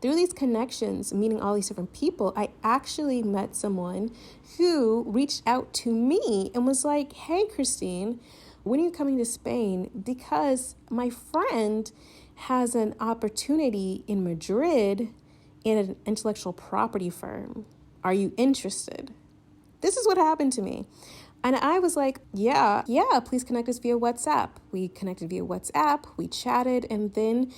through these connections, meeting all these different people, I actually met someone who reached out to me and was like, hey, Christine, when are you coming to Spain? Because my friend has an opportunity in Madrid in an intellectual property firm. Are you interested? This is what happened to me. And I was like, yeah, please connect us via WhatsApp. We connected via WhatsApp, we chatted, and then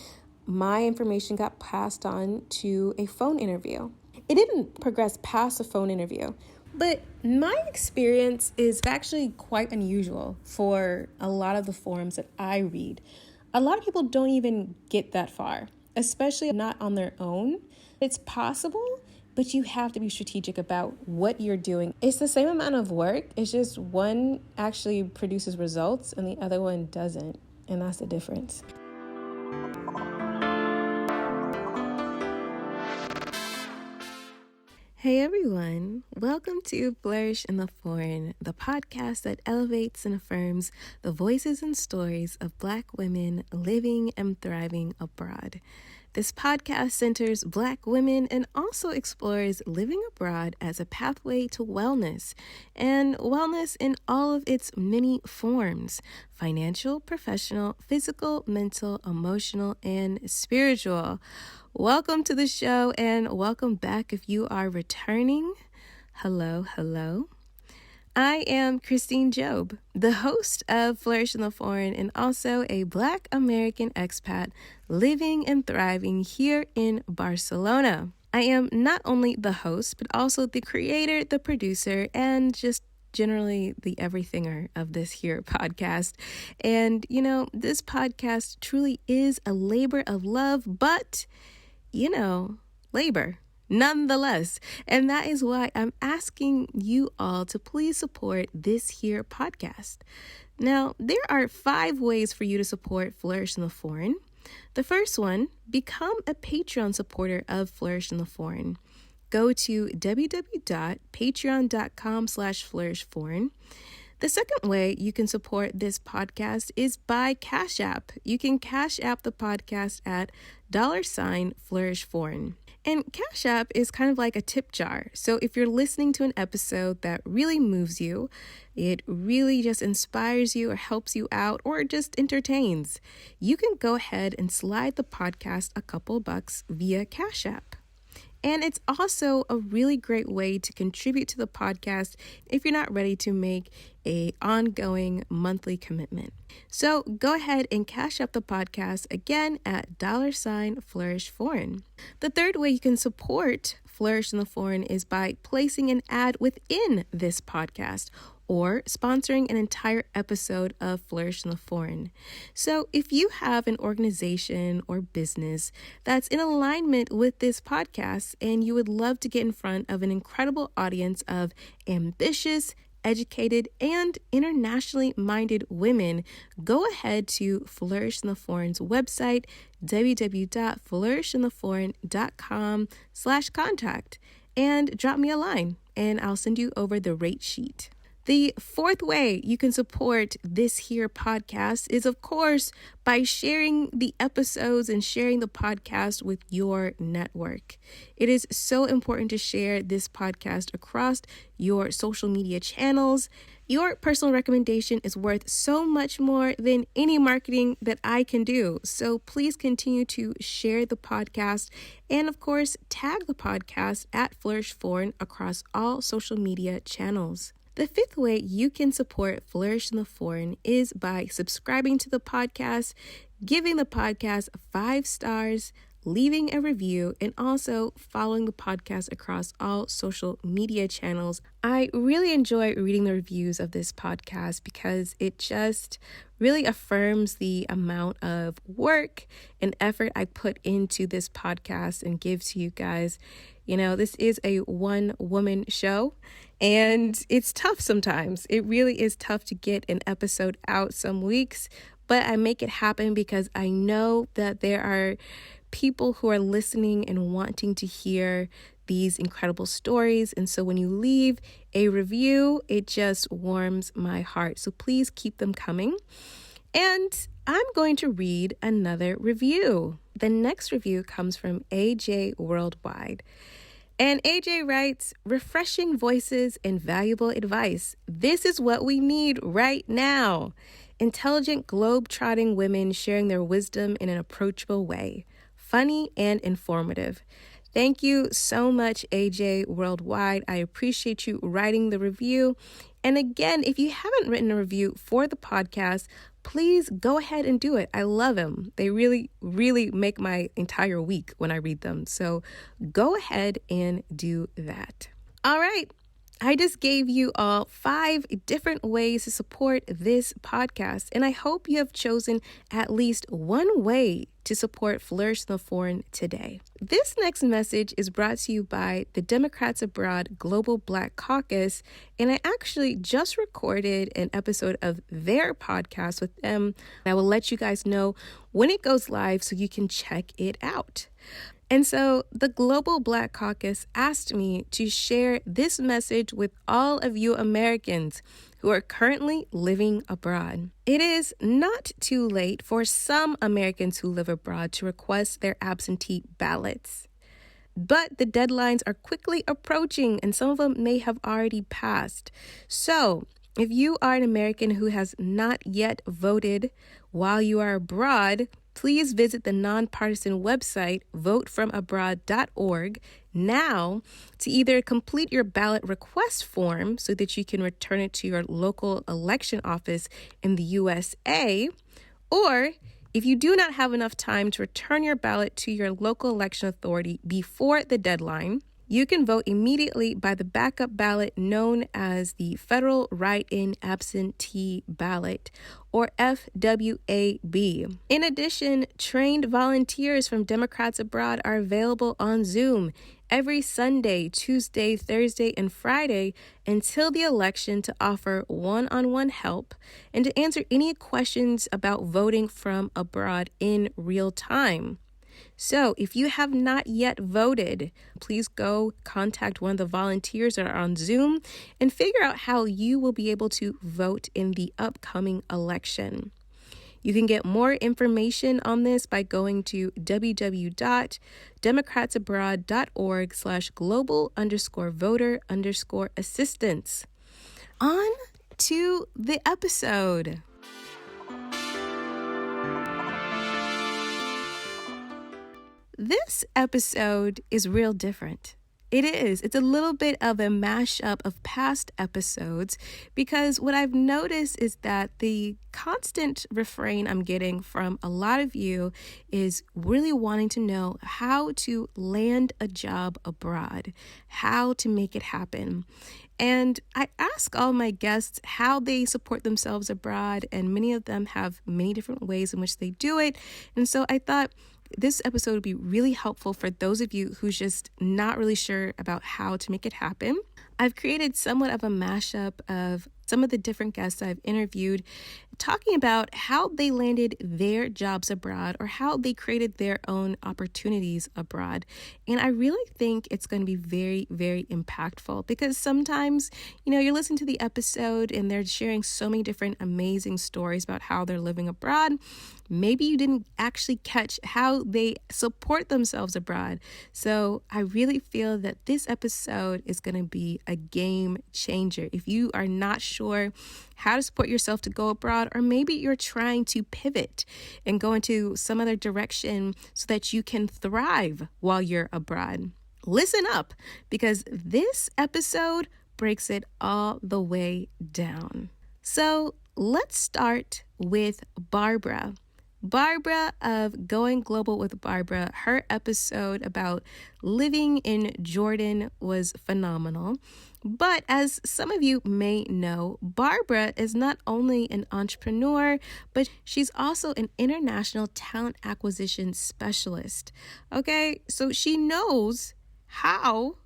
my information got passed on to a phone interview. It didn't progress past a phone interview, but my experience is actually quite unusual for a lot of the forums that I read. A lot of people don't even get that far, especially not on their own. It's possible, but you have to be strategic about what you're doing. It's the same amount of work. It's just one actually produces results and the other one doesn't. And that's the difference. Hey everyone, welcome to Flourish in the Foreign, the podcast that elevates and affirms the voices and stories of Black women living and thriving abroad. This podcast centers Black women and also explores living abroad as a pathway to wellness, and wellness in all of its many forms: financial, professional, physical, mental, emotional, and spiritual. Welcome to the show and welcome back if you are returning. Hello. I am Christine Job, the host of Flourish in the Foreign and also a Black American expat living and thriving here in Barcelona. I am not only the host, but also the creator, the producer, and just generally the everythinger of this here podcast. And, this podcast truly is a labor of love, but, labor nonetheless. And that is why I'm asking you all to please support this here podcast. Now, there are 5 ways for you to support Flourish in the Foreign. The first one, become a Patreon supporter of Flourish in the Foreign. Go to www.patreon.com/flourishforeign. The second way you can support this podcast is by Cash App. You can Cash App the podcast at $flourishforeign. And Cash App is kind of like a tip jar. So if you're listening to an episode that really moves you, it really just inspires you or helps you out or just entertains, you can go ahead and slide the podcast a couple bucks via Cash App. And it's also a really great way to contribute to the podcast if you're not ready to make an ongoing monthly commitment. So go ahead and Cash Up the podcast again at $flourishforeign. The third way you can support Flourish in the Foreign is by placing an ad within this podcast or sponsoring an entire episode of Flourish in the Foreign. So if you have an organization or business that's in alignment with this podcast and you would love to get in front of an incredible audience of ambitious, educated, and internationally minded women, go ahead to Flourish in the Foreign's website, www.flourishintheforeign.com/contact, and drop me a line and I'll send you over the rate sheet. The fourth way you can support this here podcast is, of course, by sharing the episodes and sharing the podcast with your network. It is so important to share this podcast across your social media channels. Your personal recommendation is worth so much more than any marketing that I can do. So please continue to share the podcast and, of course, tag the podcast at Flourish Foreign across all social media channels. The fifth way you can support Flourish in the Foreign is by subscribing to the podcast, giving the podcast 5 stars, leaving a review, and also following the podcast across all social media channels. I really enjoy reading the reviews of this podcast because it just really affirms the amount of work and effort I put into this podcast and give to you guys. This is a one-woman show, and it's tough sometimes. It really is tough to get an episode out some weeks, but I make it happen because I know that there are people who are listening and wanting to hear these incredible stories. And so when you leave a review, it just warms my heart. So please keep them coming. And I'm going to read another review. the next review comes from AJ Worldwide. And AJ writes, refreshing voices and valuable advice. This is what we need right now. Intelligent, globe-trotting women sharing their wisdom in an approachable way. Funny and informative. Thank you so much, AJ Worldwide. I appreciate you writing the review. And again, if you haven't written a review for the podcast, please go ahead and do it. I love them. They really, really make my entire week when I read them. So go ahead and do that. All right. I just gave you all 5 different ways to support this podcast, and I hope you have chosen at least one way to support Flourish in the Foreign today. This next message is brought to you by the Democrats Abroad Global Black Caucus, and I actually just recorded an episode of their podcast with them. I will let you guys know when it goes live so you can check it out. And so the Global Black Caucus asked me to share this message with all of you Americans who are currently living abroad. It is not too late for some Americans who live abroad to request their absentee ballots. But the deadlines are quickly approaching and some of them may have already passed. So if you are an American who has not yet voted while you are abroad, please visit the nonpartisan website votefromabroad.org now to either complete your ballot request form so that you can return it to your local election office in the USA, or if you do not have enough time to return your ballot to your local election authority before the deadline, you can vote immediately by the backup ballot known as the Federal Write-in Absentee Ballot, or FWAB. In addition, trained volunteers from Democrats Abroad are available on Zoom every Sunday, Tuesday, Thursday, and Friday until the election to offer one-on-one help and to answer any questions about voting from abroad in real time. So if you have not yet voted, please go contact one of the volunteers that are on Zoom and figure out how you will be able to vote in the upcoming election. You can get more information on this by going to www.democratsabroad.org/global_voter_assistance. On to the episode. This episode is real different. It is. It's a little bit of a mashup of past episodes because what I've noticed is that the constant refrain I'm getting from a lot of you is really wanting to know how to land a job abroad, how to make it happen. And I ask all my guests how they support themselves abroad, and many of them have many different ways in which they do it. And so I thought this episode would be really helpful for those of you who's just not really sure about how to make it happen. I've created somewhat of a mashup of some of the different guests I've interviewed, talking about how they landed their jobs abroad or how they created their own opportunities abroad. And I really think it's going to be very, very impactful because sometimes, you're listening to the episode and they're sharing so many different amazing stories about how they're living abroad. Maybe you didn't actually catch how they support themselves abroad. So I really feel that this episode is going to be a game changer. If you are not sure how to support yourself to go abroad, or maybe you're trying to pivot and go into some other direction so that you can thrive while you're abroad, listen up because this episode breaks it all the way down. So let's start with Barbara. Barbara of Going Global with Barbara, her episode about living in Jordan was phenomenal. But as some of you may know, Barbara is not only an entrepreneur, but she's also an international talent acquisition specialist. Okay, so she knows how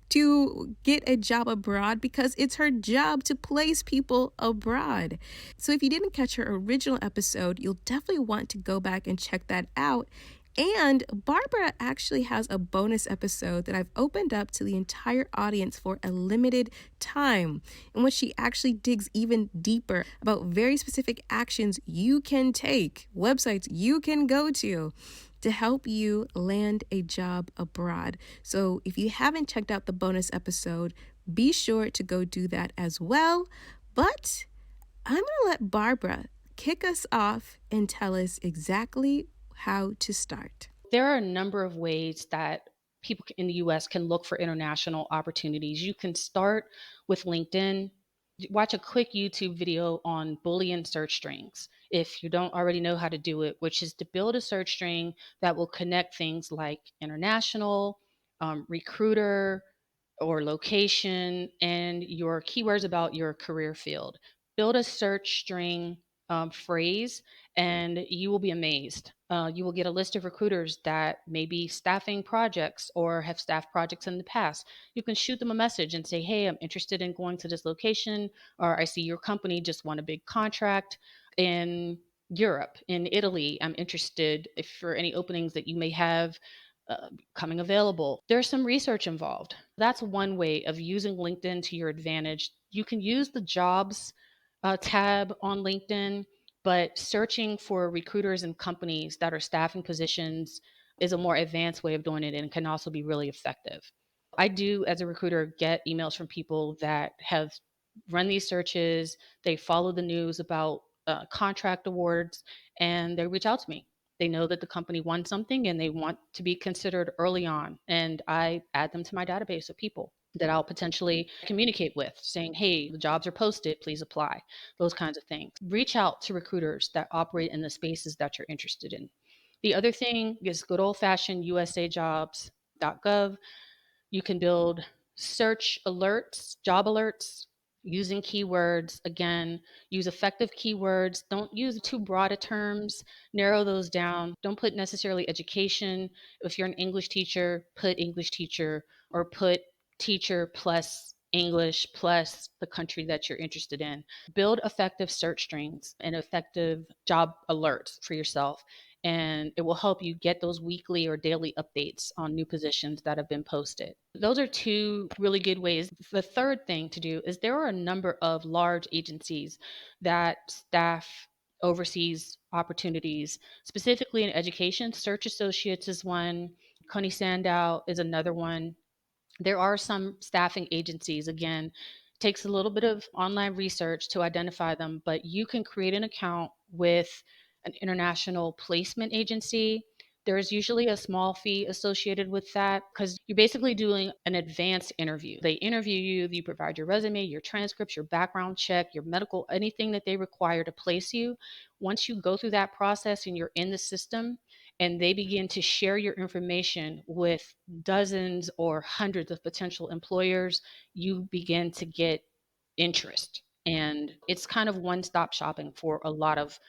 to get a job abroad because it's her job to place people abroad. So if you didn't catch her original episode, you'll definitely want to go back and check that out. And Barbara actually has a bonus episode that I've opened up to the entire audience for a limited time, in which she actually digs even deeper about very specific actions you can take, websites you can go to to help you land a job abroad. So if you haven't checked out the bonus episode, be sure to go do that as well. But I'm going to let Barbara kick us off and tell us exactly how to start. There are a number of ways that people in the US can look for international opportunities. You can start with LinkedIn. Watch a quick YouTube video on Boolean search strings if you don't already know how to do it, which is to build a search string that will connect things like international, recruiter, or location, and your keywords about your career field. Build a search string phrase, and you will be amazed. You will get a list of recruiters that may be staffing projects or have staffed projects in the past. You can shoot them a message and say, hey, I'm interested in going to this location, or I see your company just won a big contract in Europe, in Italy. I'm interested if for any openings that you may have coming available. There's some research involved. That's one way of using LinkedIn to your advantage. You can use the jobs tab on LinkedIn, but searching for recruiters and companies that are staffing positions is a more advanced way of doing it and can also be really effective. I do, as a recruiter, get emails from people that have run these searches, they follow the news about contract awards, and they reach out to me. They know that the company won something and they want to be considered early on. And I add them to my database of people that I'll potentially communicate with, saying, hey, the jobs are posted, please apply, those kinds of things. Reach out to recruiters that operate in the spaces that you're interested in. The other thing is good old fashioned usajobs.gov. You can build search alerts, job alerts, using keywords. Again, use effective keywords. Don't use too broad of terms. Narrow those down. Don't put necessarily education. If you're an English teacher, put English teacher, or put teacher plus English plus the country that you're interested in. Build effective search strings and effective job alerts for yourself, and it will help you get those weekly or daily updates on new positions that have been posted. Those are two really good ways. The third thing to do is there are a number of large agencies that staff overseas opportunities, specifically in education. Search Associates is one, Coney Sandow is another one. There are some staffing agencies, again, takes a little bit of online research to identify them, but you can create an account with an international placement agency. There's usually a small fee associated with that because you're basically doing an advanced interview. They interview you, you provide your resume, your transcripts, your background check, your medical, anything that they require to place you. Once you go through that process and you're in the system, and they begin to share your information with dozens or hundreds of potential employers, you begin to get interest. And it's kind of one stop shopping for a lot of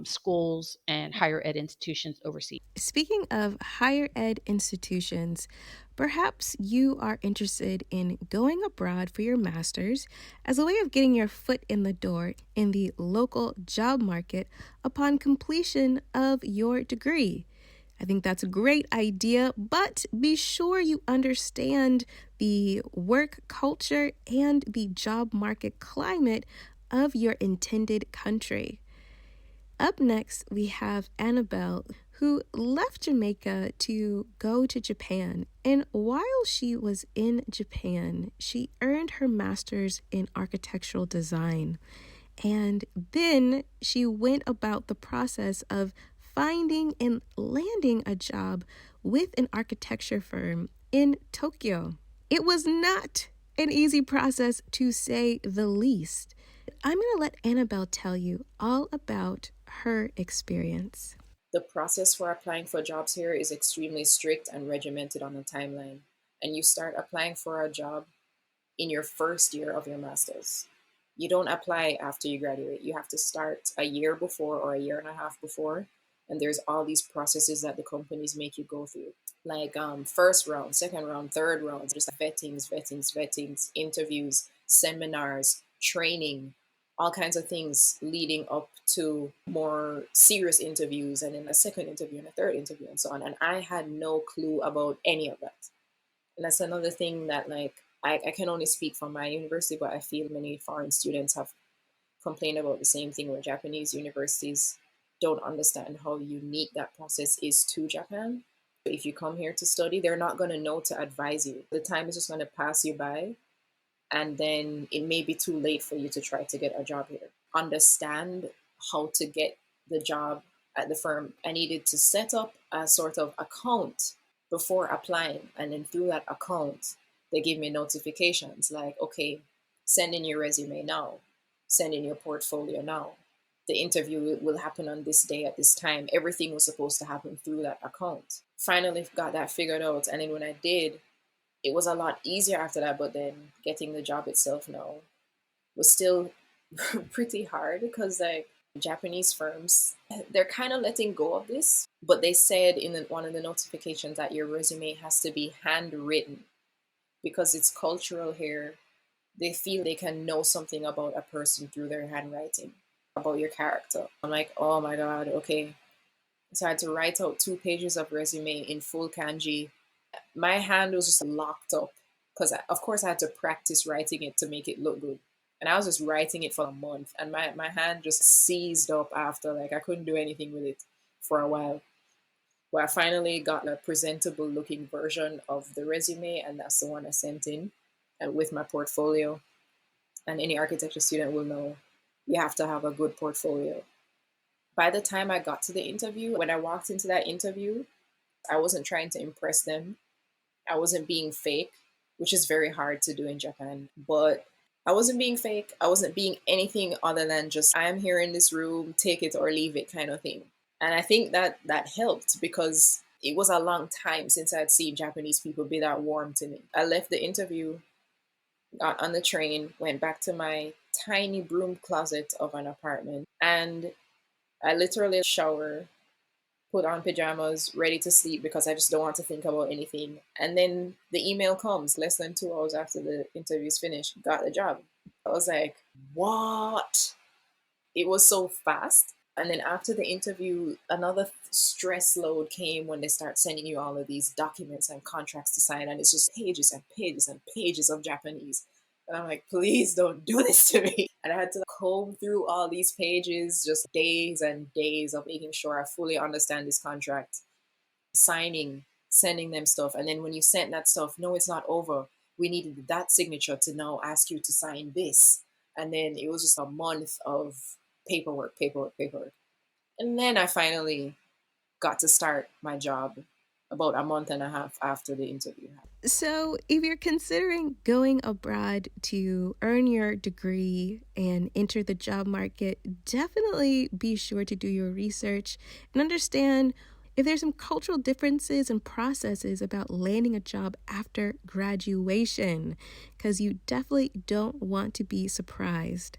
schools and higher ed institutions overseas. Speaking of higher ed institutions, perhaps you are interested in going abroad for your master's as a way of getting your foot in the door in the local job market upon completion of your degree. I think that's a great idea, but be sure you understand the work culture and the job market climate of your intended country. Up next, we have Annabelle, who left Jamaica to go to Japan. And while she was in Japan, she earned her master's in architectural design. And then she went about the process of finding and landing a job with an architecture firm in Tokyo. It was not an easy process, to say the least. I'm going to let Annabelle tell you all about her experience. The process for applying for jobs here is extremely strict and regimented on a timeline. And you start applying for a job in your first year of your master's. You don't apply after you graduate. You have to start a year before or a year and a half before. And there's all these processes that the companies make you go through, like first round, second round, third round, just vettings, interviews, seminars, training, all kinds of things leading up to more serious interviews, and then a second interview and a third interview and so on. And I had no clue about any of that. And that's another thing that, like, I can only speak from my university, but I feel many foreign students have complained about the same thing, where Japanese universities don't understand how unique that process is to Japan. If you come here to study, they're not going to know to advise you. The time is just going to pass you by, and then it may be too late for you to try to get a job here. Understand how to get the job at the firm. I needed to set up a sort of account before applying, and then through that account, they give me notifications like, okay, send in your resume now, send in your portfolio now. The interview will happen on this day at this time. Everything was supposed to happen through that account. Finally got that figured out. And then when I did, it was a lot easier after that. But then getting the job itself now was still pretty hard, because like Japanese firms, they're kind of letting go of this. But they said in one of the notifications that your resume has to be handwritten, because it's cultural here. They feel they can know something about a person through their handwriting, about your character. I'm like, oh my God, okay. So I had to write out 2 pages of resume in full kanji. My hand was just locked up because, of course, I had to practice writing it to make it look good. And I was just writing it for a month, and my hand just seized up after. Like, I couldn't do anything with it for a while. But I finally got a presentable looking version of the resume, and that's the one I sent in with my portfolio. And any architecture student will know you have to have a good portfolio. By the time I got to the interview, when I walked into that interview, I wasn't trying to impress them. I wasn't being fake, which is very hard to do in Japan. But I wasn't being fake. I wasn't being anything other than just, I am here in this room, take it or leave it kind of thing. And I think that helped, because it was a long time since I'd seen Japanese people be that warm to me. I left the interview, got on the train, went back to my tiny broom closet of an apartment, and I literally shower, put on pajamas, ready to sleep because I just don't want to think about anything. And then the email comes less than 2 hours after the interview's finished. Got the job. I was like, what? It was so fast. And then after the interview, another stress load came when they start sending you all of these documents and contracts to sign. And it's just pages and pages and pages of Japanese. And I'm like, please don't do this to me. And I had to comb through all these pages, just days and days of making sure I fully understand this contract, signing, sending them stuff. And then when you sent that stuff, no, it's not over. We needed that signature to now ask you to sign this. And then it was just a month of paperwork. And then I finally got to start my job about a month and a half after the interview. So, if you're considering going abroad to earn your degree and enter the job market, definitely be sure to do your research and understand if there's some cultural differences and processes about landing a job after graduation, because you definitely don't want to be surprised.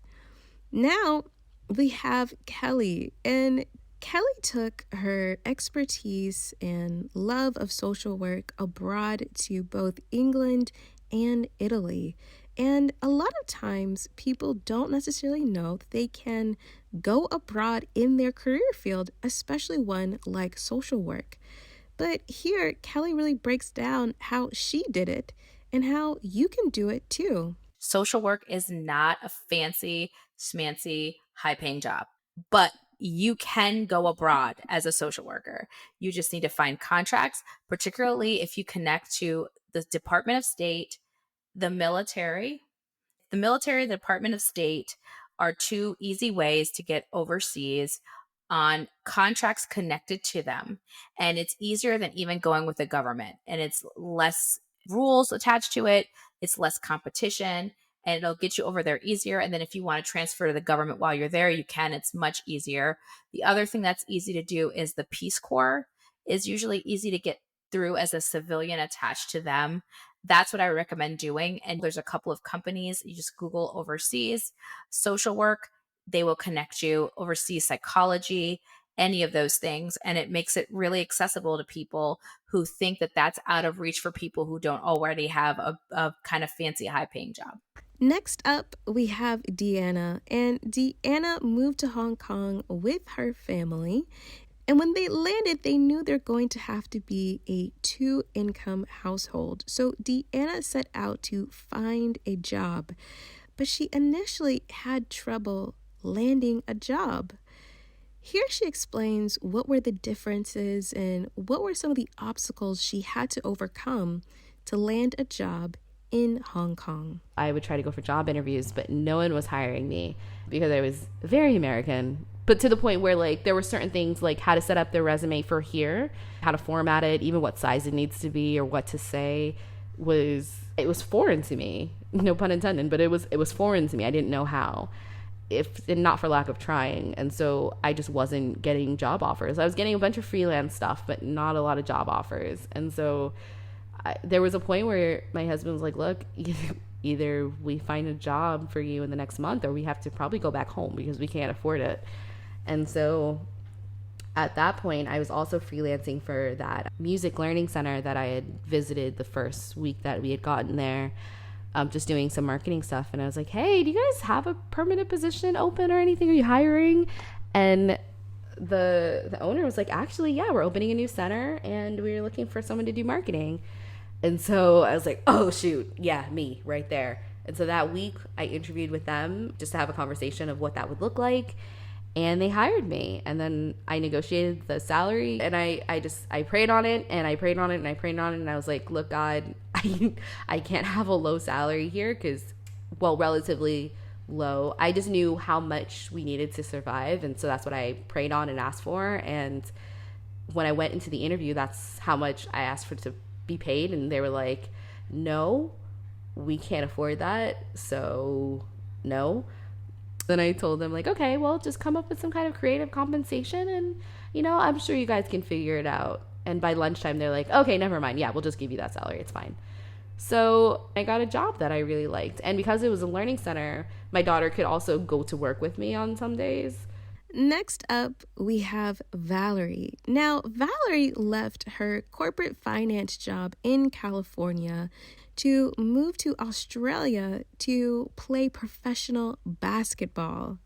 Now, we have Kelly, and Kelly took her expertise and love of social work abroad to both England and Italy. And a lot of times people don't necessarily know that they can go abroad in their career field, especially one like social work. But here, Kelly really breaks down how she did it and how you can do it too. Social work is not a fancy, schmancy, high-paying job, but you can go abroad as a social worker. You just need to find contracts, particularly if you connect to the Department of State, the military. The military, the Department of State are 2 easy ways to get overseas on contracts connected to them. And it's easier than even going with the government. And it's less rules attached to it. It's less competition, and it'll get you over there easier. And then if you want to transfer to the government while you're there, you can. It's much easier. The other thing that's easy to do is the Peace Corps is usually easy to get through as a civilian attached to them. That's what I recommend doing. And there's a couple of companies. You just Google overseas social work. They will connect you. Overseas psychology, any of those things. And it makes it really accessible to people who think that that's out of reach for people who don't already have a kind of fancy high-paying job. Next up, we have Deanna. And Deanna moved to Hong Kong with her family. And when they landed, they knew they're going to have to be a 2-income household. So Deanna set out to find a job, but she initially had trouble landing a job. Here she explains what were the differences and what were some of the obstacles she had to overcome to land a job in Hong Kong. I would try to go for job interviews, but no one was hiring me because I was very American. But to the point where like there were certain things like how to set up their resume for here, how to format it, even what size it needs to be or what to say was foreign to me. No pun intended, but it was foreign to me. I didn't know how. If and not for lack of trying. And so I just wasn't getting job offers. I was getting a bunch of freelance stuff, but not a lot of job offers. And so there was a point where my husband was like, look, either we find a job for you in the next month or we have to probably go back home because we can't afford it. And so at that point, I was also freelancing for that music learning center that I had visited the first week that we had gotten there, just doing some marketing stuff. And I was like, hey, do you guys have a permanent position open or anything? Are you hiring? And the owner was like, actually, yeah, we're opening a new center and we're looking for someone to do marketing. And so I was like, oh, shoot. Yeah, me right there. And so that week I interviewed with them just to have a conversation of what that would look like. And they hired me. And then I negotiated the salary and I prayed on it and I prayed on it and I prayed on it. And I was like, look, God, I can't have a low salary here because, well, relatively low. I just knew how much we needed to survive. And so that's what I prayed on and asked for. And when I went into the interview, that's how much I asked for to be paid. And they were like, no, we can't afford that. So no. Then I told them like, okay, well, just come up with some kind of creative compensation and, I'm sure you guys can figure it out. And by lunchtime, they're like, okay, never mind. Yeah, we'll just give you that salary. It's fine. So I got a job that I really liked. And because it was a learning center, my daughter could also go to work with me on some days. Next up, we have Valerie. Now, Valerie left her corporate finance job in California to move to Australia to play professional basketball.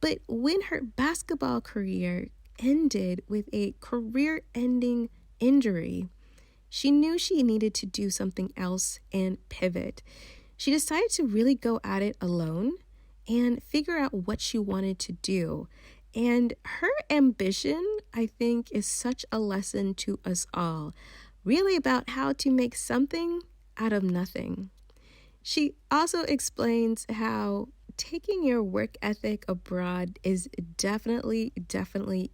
But when her basketball career ended with a career-ending injury, she knew she needed to do something else and pivot. She decided to really go at it alone and figure out what she wanted to do. And her ambition, I think, is such a lesson to us all, really about how to make something out of nothing. She also explains how taking your work ethic abroad is definitely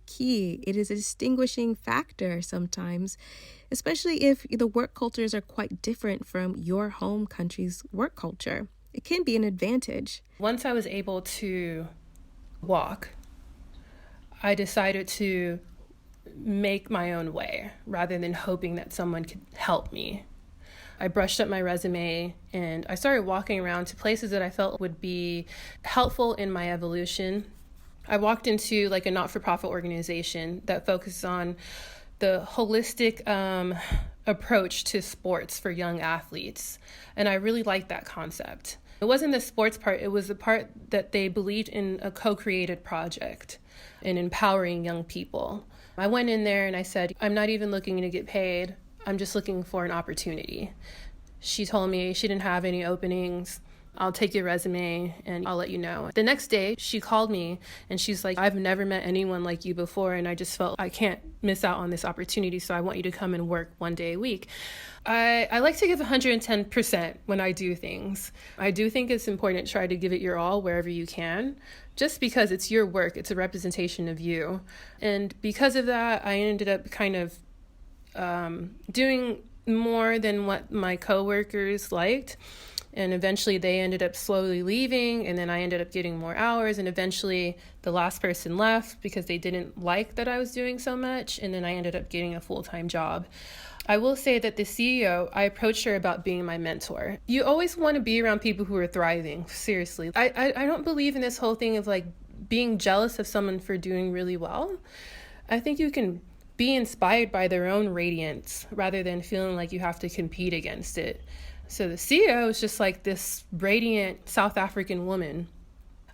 key. It is a distinguishing factor sometimes, especially if the work cultures are quite different from your home country's work culture. It can be an advantage. Once I was able to walk, I decided to make my own way rather than hoping that someone could help me. I brushed up my resume and I started walking around to places that I felt would be helpful in my evolution. I walked into like a not-for-profit organization that focuses on the holistic approach to sports for young athletes. And I really liked that concept. It wasn't the sports part, it was the part that they believed in a co-created project and empowering young people. I went in there and I said, I'm not even looking to get paid. I'm just looking for an opportunity. She told me she didn't have any openings. I'll take your resume and I'll let you know. The next day, she called me and she's like, I've never met anyone like you before and I just felt I can't miss out on this opportunity, so I want you to come and work 1 day a week. I like to give 110% when I do things. I do think it's important to try to give it your all wherever you can, just because it's your work, it's a representation of you. And because of that, I ended up kind of doing more than what my coworkers liked. And eventually they ended up slowly leaving, and then I ended up getting more hours, and eventually the last person left because they didn't like that I was doing so much, and then I ended up getting a full-time job. I will say that the CEO, I approached her about being my mentor. You always want to be around people who are thriving, seriously. I don't believe in this whole thing of like being jealous of someone for doing really well. I think you can be inspired by their own radiance rather than feeling like you have to compete against it. So the CEO is just like this radiant South African woman.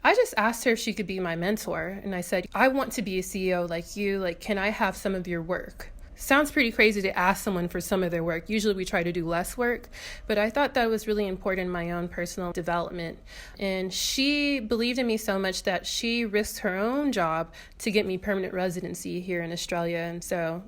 I just asked her if she could be my mentor. And I said, I want to be a CEO like you. Like, can I have some of your work? sounds pretty crazy to ask someone for some of their work. Usually we try to do less work, but I thought that was really important in my own personal development. And she believed in me so much that she risked her own job to get me permanent residency here in Australia. And so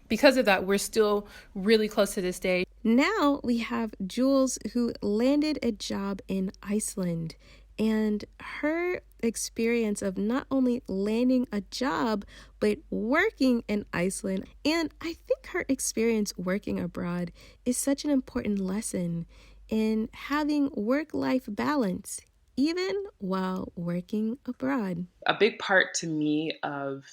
because of that, we're still really close to this day. Now we have Jules, who landed a job in Iceland, and her experience of not only landing a job, but working in Iceland. And I think her experience working abroad is such an important lesson in having work-life balance, even while working abroad. A big part to me of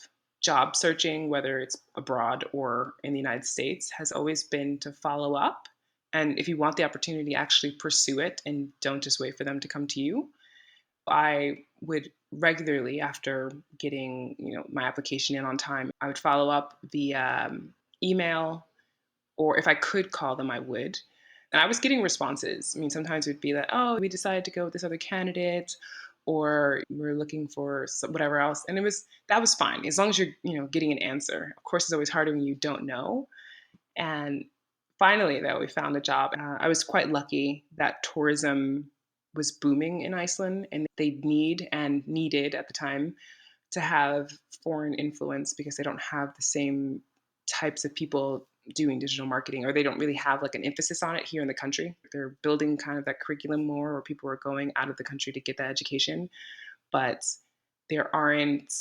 job searching, whether it's abroad or in the United States, has always been to follow up. And if you want the opportunity, actually pursue it and don't just wait for them to come to you. I would regularly, after getting my application in on time, I would follow up via email, or if I could call them, I would. And I was getting responses. I mean, sometimes it would be like, oh, we decided to go with this other candidate, or we're looking for whatever else. And that was fine, as long as you're getting an answer. Of course, it's always harder when you don't know. And finally, though, we found a job. I was quite lucky that tourism was booming in Iceland, and they needed at the time to have foreign influence because they don't have the same types of people doing digital marketing, or they don't really have like an emphasis on it here in the country. They're building kind of that curriculum more, or people are going out of the country to get that education, but there aren't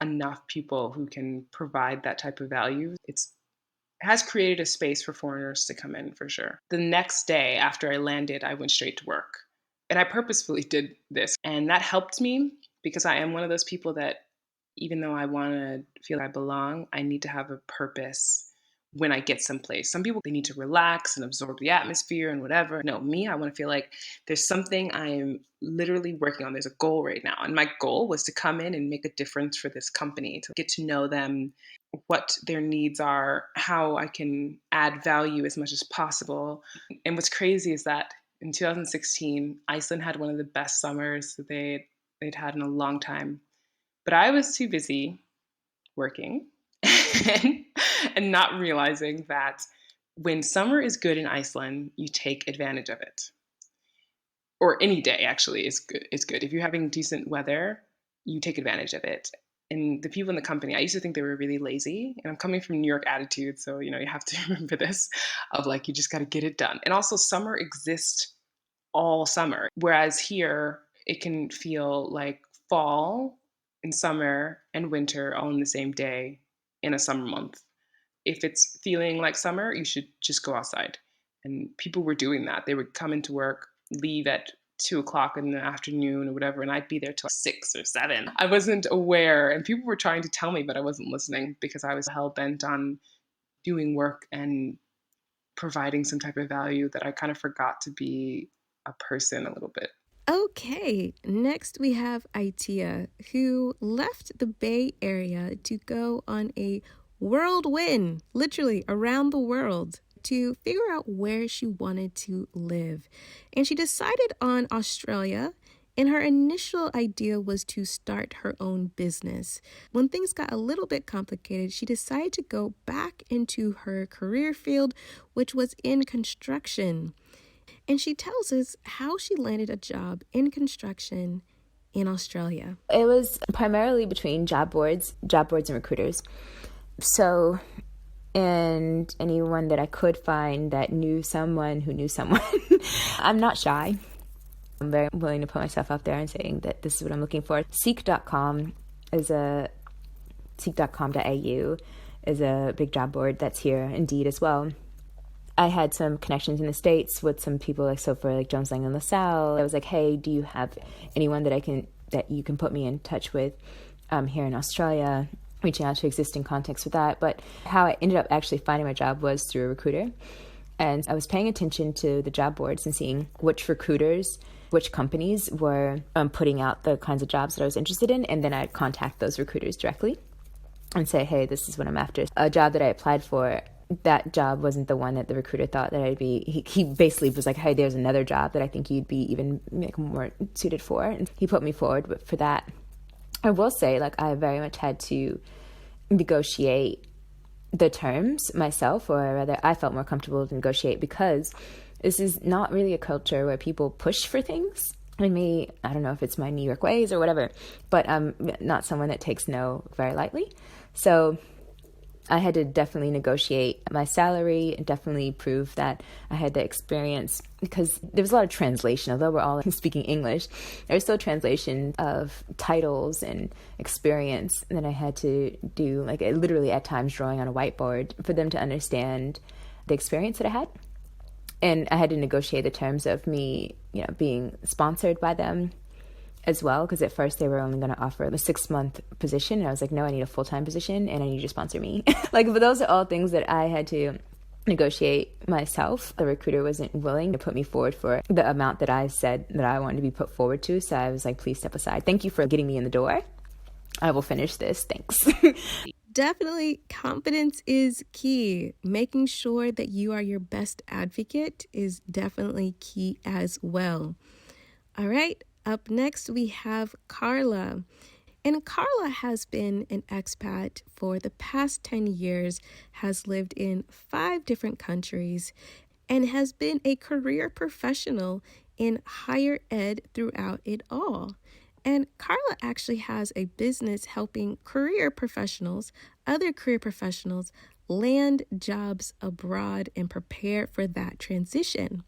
enough people who can provide that type of value. It has created a space for foreigners to come in, for sure. The next day after I landed, I went straight to work. And I purposefully did this. And that helped me because I am one of those people that, even though I want to feel I belong, I need to have a purpose when I get someplace. Some people, they need to relax and absorb the atmosphere and whatever. No, me, I want to feel like there's something I am literally working on. There's a goal right now. And my goal was to come in and make a difference for this company, to get to know them, what their needs are, how I can add value as much as possible. And what's crazy is that in 2016, Iceland had one of the best summers that they'd had in a long time. But I was too busy working and not realizing that when summer is good in Iceland, you take advantage of it. Or any day, actually, is good. If you're having decent weather, you take advantage of it. And the people in the company, I used to think they were really lazy. And I'm coming from New York attitude, so you have to remember this, of like, you just got to get it done. And also, summer exists all summer, whereas here it can feel like fall and summer and winter all in the same day in a summer month. If it's feeling like summer, you should just go outside. And people were doing that. They would come into work, leave at 2:00 in the afternoon or whatever, and I'd be there till 6 or 7. I wasn't aware, and people were trying to tell me, but I wasn't listening because I was hell-bent on doing work and providing some type of value that I kind of forgot to be a person a little bit. Okay, next we have Aitia, who left the Bay Area to go on a whirlwind, literally around the world, to figure out where she wanted to live. And she decided on Australia, and her initial idea was to start her own business. When things got a little bit complicated, she decided to go back into her career field, which was in construction. And she tells us how she landed a job in construction in Australia. It was primarily between job boards and recruiters. So, and anyone that I could find that knew someone who knew someone. I'm not shy. I'm very willing to put myself out there and saying that this is what I'm looking for. Seek.com seek.com.au is a big job board that's here, Indeed as well. I had some connections in the States with some people, for Jones Lang and LaSalle. I was like, hey, do you have anyone that you can put me in touch with here in Australia? Reaching out to existing contacts with that. But how I ended up actually finding my job was through a recruiter. And I was paying attention to the job boards and seeing which recruiters, which companies were putting out the kinds of jobs that I was interested in. And then I'd contact those recruiters directly and say, hey, this is what I'm after. A job that I applied for, that job wasn't the one that the recruiter thought that I'd be. He basically was like, hey, there's another job that I think you'd be even more suited for. And he put me forward for that. I will say, I very much had to negotiate the terms myself, or rather I felt more comfortable to negotiate because this is not really a culture where people push for things. I don't know if it's my New York ways or whatever, but I'm not someone that takes no very lightly. So I had to definitely negotiate my salary and definitely prove that I had the experience, because there was a lot of translation. Although we're all speaking English, there was still translation of titles and experience that I had to do, like literally at times drawing on a whiteboard for them to understand the experience that I had. And I had to negotiate the terms of me, being sponsored by them as well, because at first they were only going to offer a 6-month position, and I was like, no, I need a full-time position and I need you to sponsor me. But those are all things that I had to negotiate myself. The recruiter wasn't willing to put me forward for the amount that I said that I wanted to be put forward to, so I was like, please step aside. Thank you for getting me in the door. I will finish this. Thanks. Definitely, confidence is key. Making sure that you are your best advocate is definitely key as well. All right. Up next, we have Carla. And Carla has been an expat for the past 10 years, has lived in 5 different countries, and has been a career professional in higher ed throughout it all. And Carla actually has a business helping other career professionals, land jobs abroad and prepare for that transition.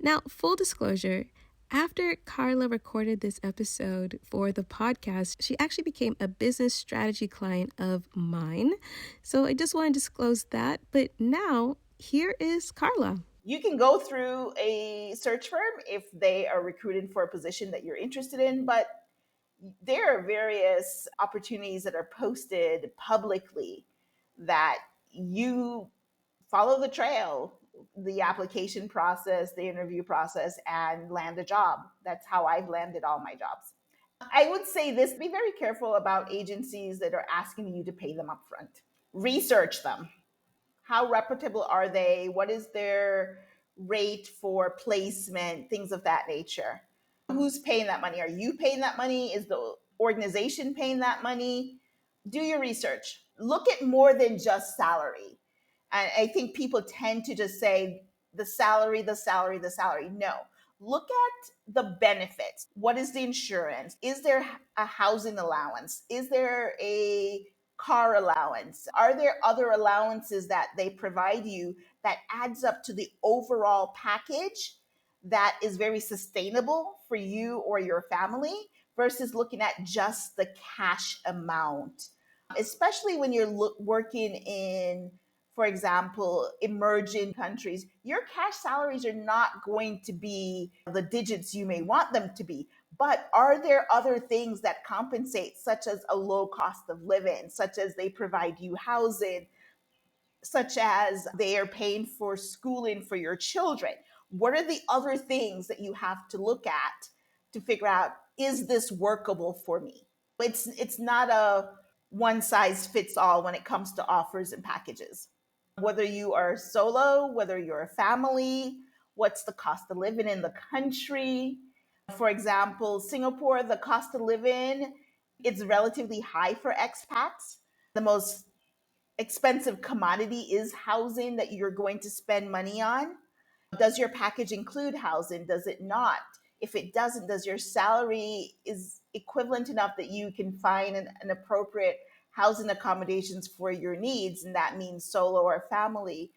Now, full disclosure, after Carla recorded this episode for the podcast, she actually became a business strategy client of mine. So I just want to disclose that. But now, here is Carla. You can go through a search firm if they are recruiting for a position that you're interested in, but there are various opportunities that are posted publicly that you follow the trail, the application process, the interview process, and land a job. That's how I've landed all my jobs. I would say this: be very careful about agencies that are asking you to pay them upfront. Research them. How reputable are they? What is their rate for placement? Things of that nature. Who's paying that money? Are you paying that money? Is the organization paying that money? Do your research. Look at more than just salary. And I think people tend to just say the salary, the salary, the salary. No. Look at the benefits. What is the insurance? Is there a housing allowance? Is there a car allowance? Are there other allowances that they provide you that adds up to the overall package that is very sustainable for you or your family, versus looking at just the cash amount? Especially when you're working in, for example, emerging countries, your cash salaries are not going to be the digits you may want them to be. But are there other things that compensate, such as a low cost of living, such as they provide you housing, such as they are paying for schooling for your children? What are the other things that you have to look at to figure out, is this workable for me? It's not a one size fits all when it comes to offers and packages. Whether you are solo, whether you're a family, what's the cost of living in the country? For example, Singapore, the cost of living, it's relatively high for expats. The most expensive commodity is housing that you're going to spend money on. Does your package include housing? Does it not? If it doesn't, does your salary is equivalent enough that you can find an appropriate housing accommodations for your needs? And that means solo or family.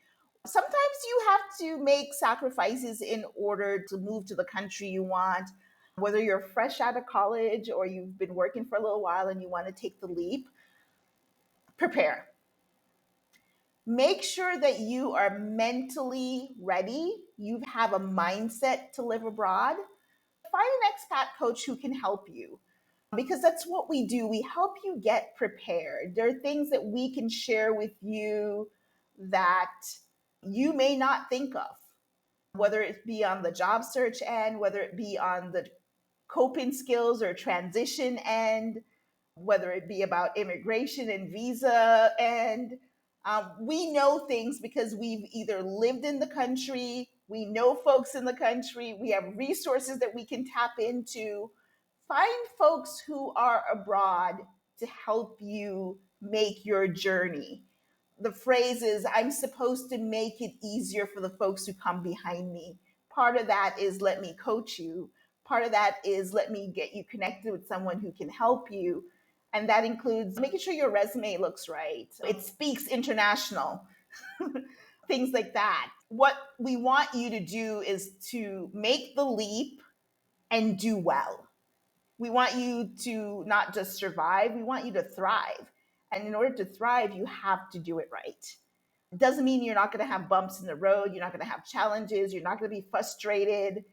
Sometimes you have to make sacrifices in order to move to the country you want. Whether you're fresh out of college or you've been working for a little while and you want to take the leap, prepare. Make sure that you are mentally ready. You have a mindset to live abroad. Find an expat coach who can help you, because that's what we do. We help you get prepared. There are things that we can share with you that you may not think of, whether it be on the job search end, whether it be on the coping skills or transition end, whether it be about immigration and visa. And we know things because we've either lived in the country, we know folks in the country, we have resources that we can tap into. Find folks who are abroad to help you make your journey. The phrase is, I'm supposed to make it easier for the folks who come behind me. Part of that is let me coach you. Part of that is let me get you connected with someone who can help you. And that includes making sure your resume looks right. It speaks international, things like that. What we want you to do is to make the leap and do well. We want you to not just survive, we want you to thrive. And in order to thrive, you have to do it right. It doesn't mean you're not going to have bumps in the road, you're not going to have challenges, you're not going to be frustrated,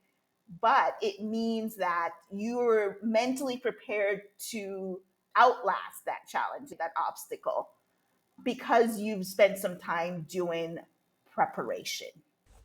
but it means that you're mentally prepared to outlast that challenge, that obstacle, because you've spent some time doing preparation.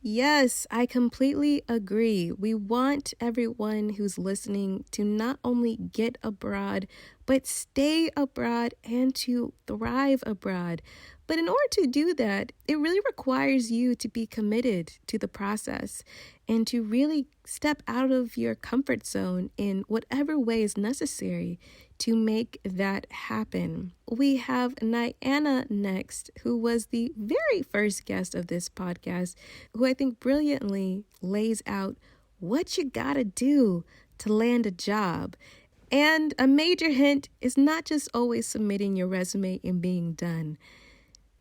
Yes, I completely agree. We want everyone who's listening to not only get abroad, but stay abroad and to thrive abroad. But in order to do that, it really requires you to be committed to the process and to really step out of your comfort zone in whatever way is necessary to make that happen. We have Niana next, who was the very first guest of this podcast, who I think brilliantly lays out what you gotta do to land a job. And a major hint is not just always submitting your resume and being done.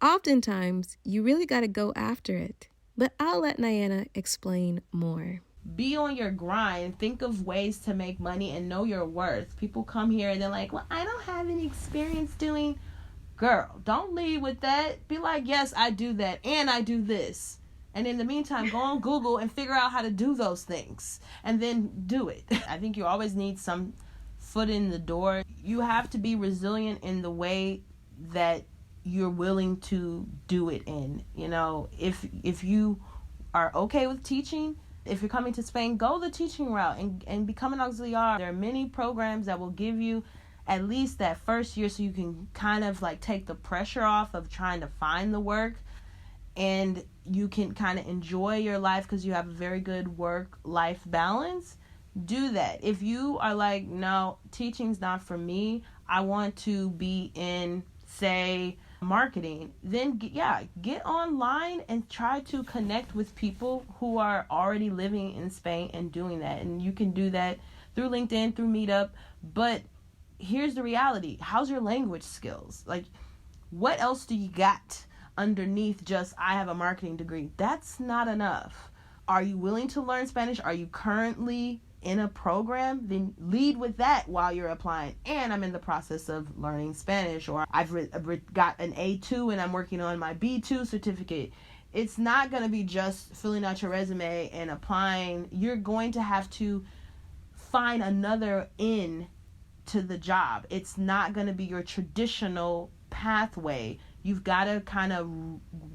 Oftentimes, you really got to go after it. But I'll let Niana explain more. Be on your grind. Think of ways to make money and know your worth. People come here and they're like, well, I don't have any experience doing. Girl, don't lead with that. Be like, yes, I do that and I do this. And in the meantime, go on Google and figure out how to do those things and then do it. I think you always need some foot in the door. You have to be resilient in the way that you're willing to do it in. You know, if you are okay with teaching, if you're coming to Spain, go the teaching route and become an auxiliar. There are many programs that will give you at least that first year so you can kind of like take the pressure off of trying to find the work, and you can kind of enjoy your life because you have a very good work-life balance. Do that. If you are like, no, teaching's not for me, I want to be in, say, marketing, then get online and try to connect with people who are already living in Spain and doing that. And you can do that through LinkedIn, through Meetup. But here's the reality. How's your language skills? Like, what else do you got underneath just, I have a marketing degree? That's not enough. Are you willing to learn Spanish? Are you currently in a program? Then lead with that while you're applying. And I'm in the process of learning Spanish, or I've got an A2 and I'm working on my B2 certificate. It's not going to be just filling out your resume and applying. You're going to have to find another in to the job. It's not going to be your traditional pathway. You've got to kind of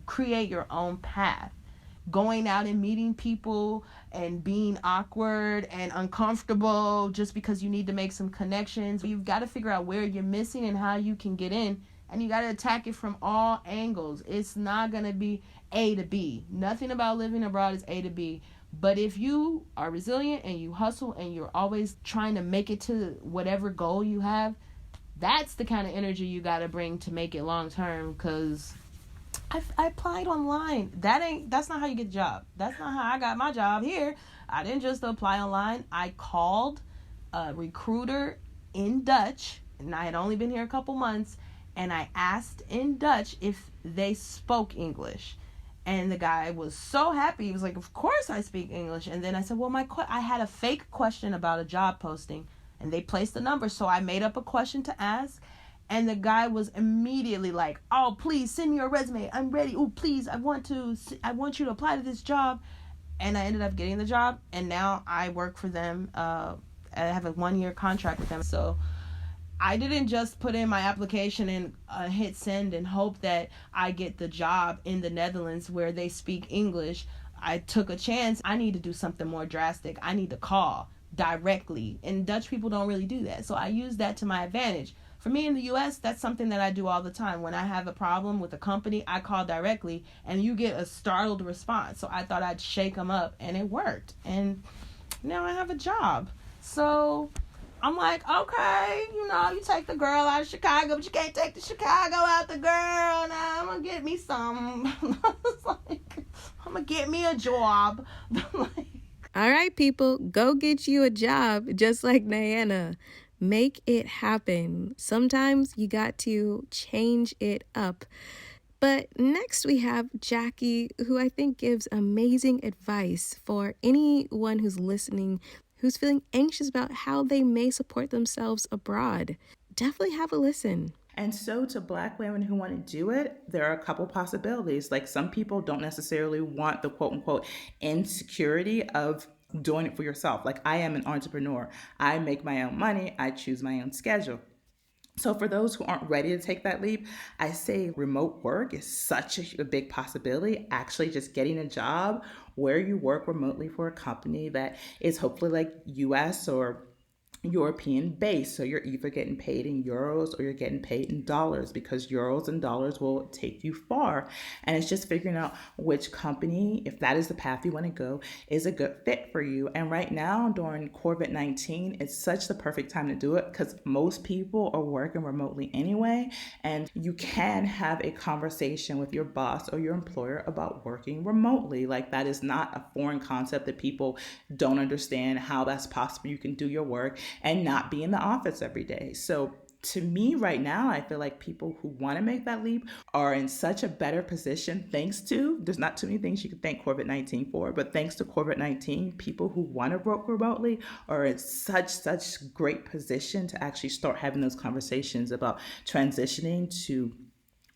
create your own path. Going out and meeting people and being awkward and uncomfortable just because you need to make some connections. You've got to figure out where you're missing and how you can get in, and you got to attack it from all angles. It's not going to be A to B. Nothing about living abroad is A to B. But if you are resilient and you hustle and you're always trying to make it to whatever goal you have, that's the kind of energy you got to bring to make it long term, because I applied online. That's not how you get the job. That's not how I got my job here. I didn't just apply online. I called a recruiter in Dutch, and I had only been here a couple months, and I asked in Dutch if they spoke English. And the guy was so happy. He was like, of course I speak English. And then I said, well, I had a fake question about a job posting, and they placed the number. So I made up a question to ask. And the guy was immediately like, oh, please send me your resume. I'm ready. Oh, please, I want you to apply to this job. And I ended up getting the job. And now I work for them. I have a 1-year contract with them. So I didn't just put in my application and hit send and hope that I get the job in the Netherlands where they speak English. I took a chance. I need to do something more drastic. I need to call directly. And Dutch people don't really do that. So I use that to my advantage. For me in the U.S., that's something that I do all the time. When I have a problem with a company, I call directly, and you get a startled response. So I thought I'd shake them up, and it worked. And now I have a job. So I'm like, okay, you take the girl out of Chicago, but you can't take the Chicago out the girl. Now I'm gonna get me some. Like, I'm gonna get me a job. All right, people, go get you a job just like Diana. Make it happen. Sometimes you got to change it up. But next we have Jackie, who I think gives amazing advice for anyone who's listening, who's feeling anxious about how they may support themselves abroad. Definitely have a listen. And so to Black women who want to do it, there are a couple possibilities. Like, some people don't necessarily want the quote unquote insecurity of doing it for yourself. Like, I am an entrepreneur. I make my own money. I choose my own schedule. So for those who aren't ready to take that leap, I say remote work is such a big possibility. Actually, just getting a job where you work remotely for a company that is hopefully like US or European base. So you're either getting paid in euros or you're getting paid in dollars, because euros and dollars will take you far. And it's just figuring out which company, if that is the path you want to go, is a good fit for you. And right now during COVID-19, it's such the perfect time to do it, because most people are working remotely anyway. And you can have a conversation with your boss or your employer about working remotely. Like, that is not a foreign concept that people don't understand how that's possible. You can do your work and not be in the office every day. So to me right now, I feel like people who want to make that leap are in such a better position there's not too many things you can thank COVID-19 for, but thanks to COVID-19, people who want to work remotely are in such great position to actually start having those conversations about transitioning to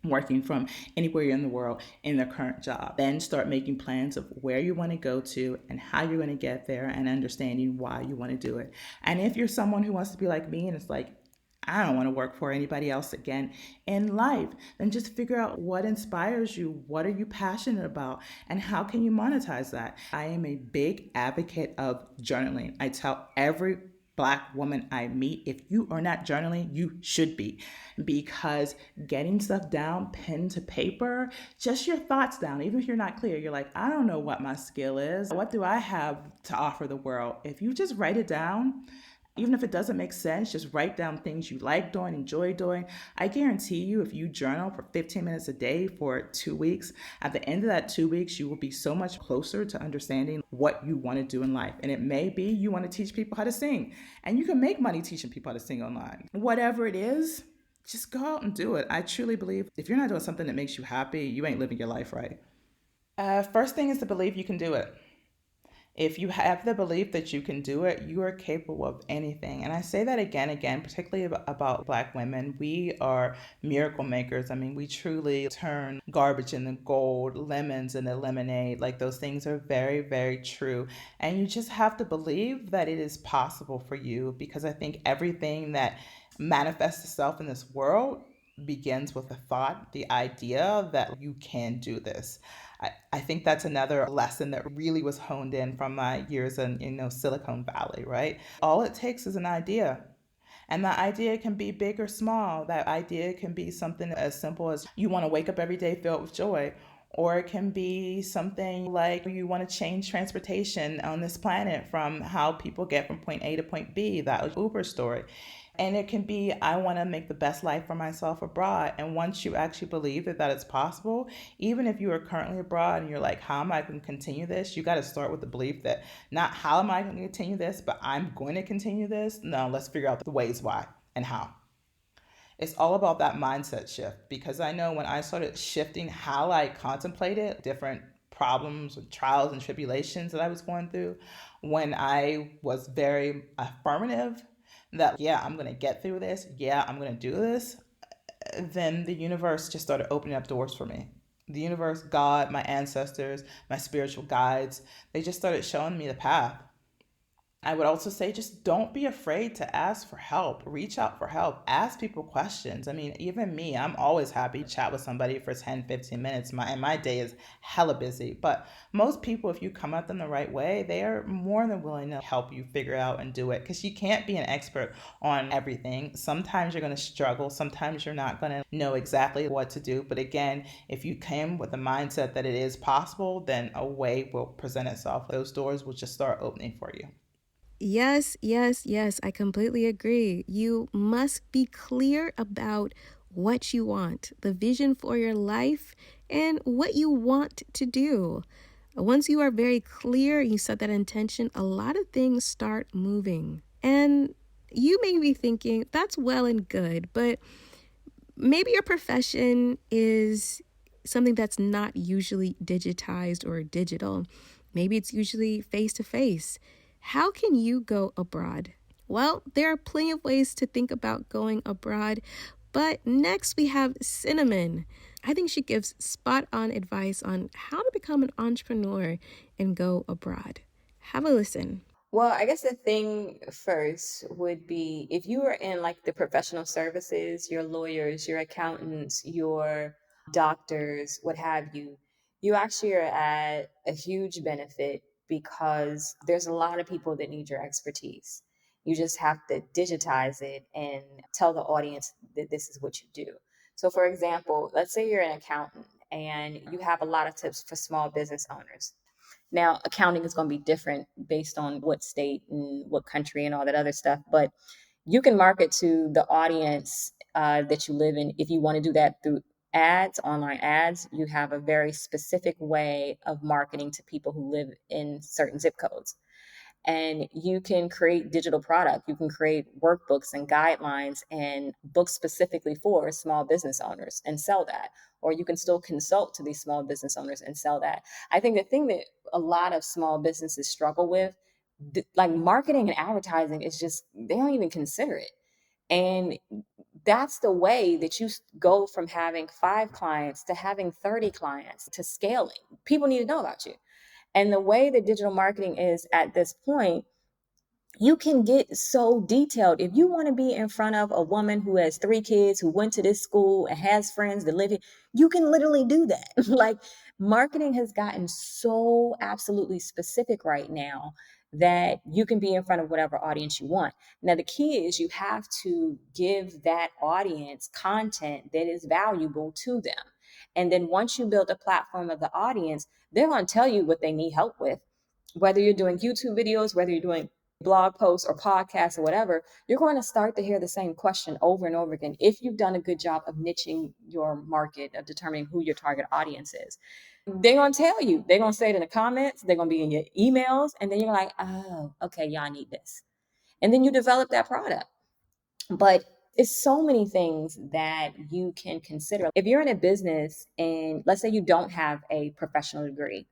working from anywhere in the world in their current job. Then start making plans of where you want to go to and how you're going to get there, and understanding why you want to do it. And if you're someone who wants to be like me and it's like, I don't want to work for anybody else again in life, then just figure out what inspires you, what are you passionate about, and how can you monetize that. I am a big advocate of journaling. I tell every Black woman I meet, if you are not journaling, you should be, because getting stuff down, pen to paper, just your thoughts down, even if you're not clear, you're like, I don't know what my skill is. What do I have to offer the world? If you just write it down, even if it doesn't make sense, just write down things you like doing, enjoy doing. I guarantee you, if you journal for 15 minutes a day for 2 weeks, at the end of that 2 weeks, you will be so much closer to understanding what you want to do in life. And it may be you want to teach people how to sing, and you can make money teaching people how to sing online. Whatever it is, just go out and do it. I truly believe if you're not doing something that makes you happy, you ain't living your life right. First thing is to believe you can do it. If you have the belief that you can do it, you are capable of anything. And I say that again, particularly about Black women. We are miracle makers. I mean, we truly turn garbage into gold, lemons into lemonade. Like, those things are very, very true. And you just have to believe that it is possible for you, because I think everything that manifests itself in this world begins with the thought, the idea that you can do this. I think that's another lesson that really was honed in from my years in Silicon Valley, right? All it takes is an idea. And that idea can be big or small. That idea can be something as simple as you want to wake up every day filled with joy. Or it can be something like you want to change transportation on this planet from how people get from point A to point B, that Uber story. And it can be, I want to make the best life for myself abroad. And once you actually believe that it's possible, even if you are currently abroad and you're like, how am I going to continue this? You got to start with the belief that not how am I going to continue this, but I'm going to continue this. No, let's figure out the ways why and how. It's all about that mindset shift, because I know when I started shifting how I contemplated different problems, trials, and tribulations that I was going through, when I was very affirmative that, yeah, I'm going to get through this, yeah, I'm going to do this, then the universe just started opening up doors for me. The universe, God, my ancestors, my spiritual guides, they just started showing me the path. I would also say, just don't be afraid to ask for help. Reach out for help. Ask people questions. I mean, even me, I'm always happy to chat with somebody for 10, 15 minutes. My day is hella busy. But most people, if you come at them the right way, they are more than willing to help you figure out and do it, because you can't be an expert on everything. Sometimes you're going to struggle. Sometimes you're not going to know exactly what to do. But again, if you came with the mindset that it is possible, then a way will present itself. Those doors will just start opening for you. Yes, yes, yes. I completely agree. You must be clear about what you want, the vision for your life, and what you want to do. Once you are very clear, you set that intention, a lot of things start moving. And you may be thinking, that's well and good, but maybe your profession is something that's not usually digitized or digital. Maybe it's usually face to face. How can you go abroad? Well, there are plenty of ways to think about going abroad. But next we have Cinnamon. I think she gives spot on advice on how to become an entrepreneur and go abroad. Have a listen. Well, I guess the thing first would be if you are in like the professional services, your lawyers, your accountants, your doctors, what have you, you actually are at a huge benefit because there's a lot of people that need your expertise. You just have to digitize it and tell the audience that this is what you do. So, for example, let's say you're an accountant and you have a lot of tips for small business owners. Now, accounting is going to be different based on what state and what country and all that other stuff, but you can market to the audience that you live in. If you want to do that through ads, online ads, you have a very specific way of marketing to people who live in certain zip codes. And you can create digital product. You can create workbooks and guidelines and books specifically for small business owners and sell that. Or you can still consult to these small business owners and sell that. I think the thing that a lot of small businesses struggle with, like marketing and advertising, is just they don't even consider it. And that's the way that you go from having 5 clients to having 30 clients to scaling. People need to know about you. And the way that digital marketing is at this point, you can get so detailed. If you want to be in front of a woman who has 3 kids, who went to this school and has friends that live here, you can literally do that. Like marketing has gotten so absolutely specific right now that you can be in front of whatever audience you want. Now, the key is you have to give that audience content that is valuable to them. And then once you build a platform of the audience, they're going to tell you what they need help with. Whether you're doing YouTube videos, whether you're doing blog posts or podcasts or whatever, you're going to start to hear the same question over and over again if you've done a good job of niching your market, of determining who your target audience is. They're going to tell you, they're going to say it in the comments, they're going to be in your emails, and then you're like, oh, okay, y'all need this. And then you develop that product. But it's so many things that you can consider. If you're in a business and let's say you don't have a professional degree,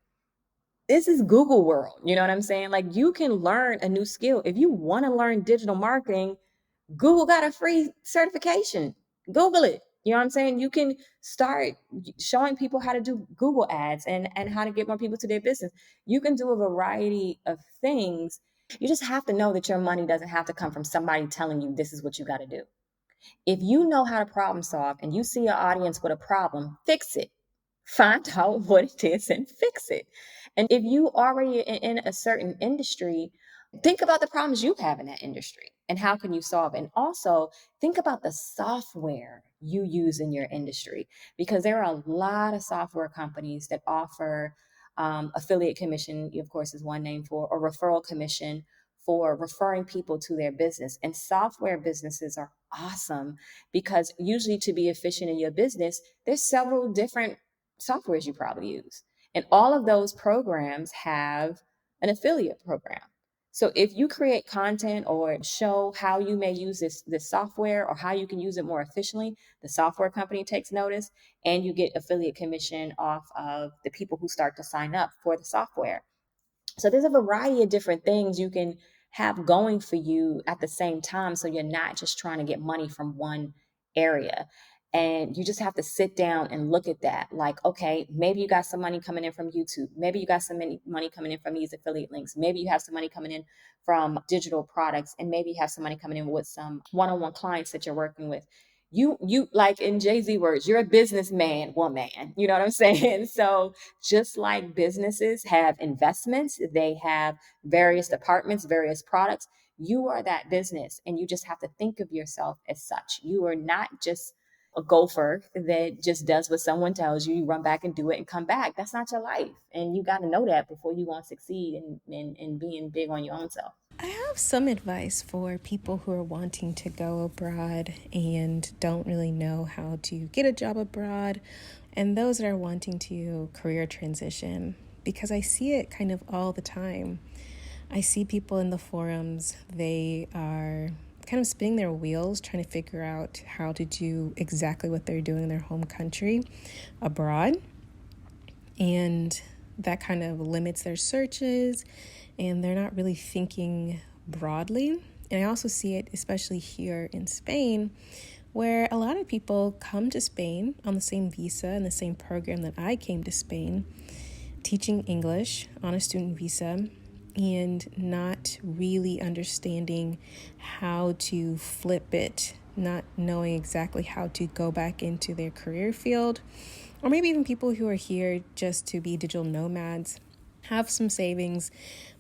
this is Google world. You know what I'm saying? Like you can learn a new skill. If you want to learn digital marketing, Google got a free certification. Google it. You know what I'm saying? You can start showing people how to do Google ads and how to get more people to their business. You can do a variety of things. You just have to know that your money doesn't have to come from somebody telling you this is what you got to do. If you know how to problem solve and you see your audience with a problem, fix it. Find out what it is and fix it. And if you already in a certain industry, think about the problems you have in that industry and how can you solve it. And also think about the software you use in your industry, because there are a lot of software companies that offer affiliate commission, of course, is one name for, or referral commission for referring people to their business. And software businesses are awesome because usually to be efficient in your business, there's several different softwares you probably use. And all of those programs have an affiliate program. So if you create content or show how you may use this software or how you can use it more efficiently, the software company takes notice and you get affiliate commission off of the people who start to sign up for the software. So there's a variety of different things you can have going for you at the same time. So you're not just trying to get money from one area. And you just have to sit down and look at that. Like, okay, maybe you got some money coming in from YouTube. Maybe you got some money coming in from these affiliate links. Maybe you have some money coming in from digital products. And maybe you have some money coming in with some one-on-one clients that you're working with. You like in Jay-Z words, you're a businessman, woman. You know what I'm saying? So just like businesses have investments, they have various departments, various products. You are that business, and you just have to think of yourself as such. You are not just a gopher that just does what someone tells you. You run back and do it and come back. That's not your life. And you got to know that before you want to succeed in being big on your own self. I have some advice for people who are wanting to go abroad and don't really know how to get a job abroad, and those that are wanting to career transition, because I see it kind of all the time. I see people in the forums, they are kind of spinning their wheels trying to figure out how to do exactly what they're doing in their home country abroad. And that kind of limits their searches, and they're not really thinking broadly. And I also see it especially here in Spain, where a lot of people come to Spain on the same visa and the same program that I came to Spain, teaching English on a student visa, and not really understanding how to flip it, not knowing exactly how to go back into their career field, or maybe even people who are here just to be digital nomads, have some savings,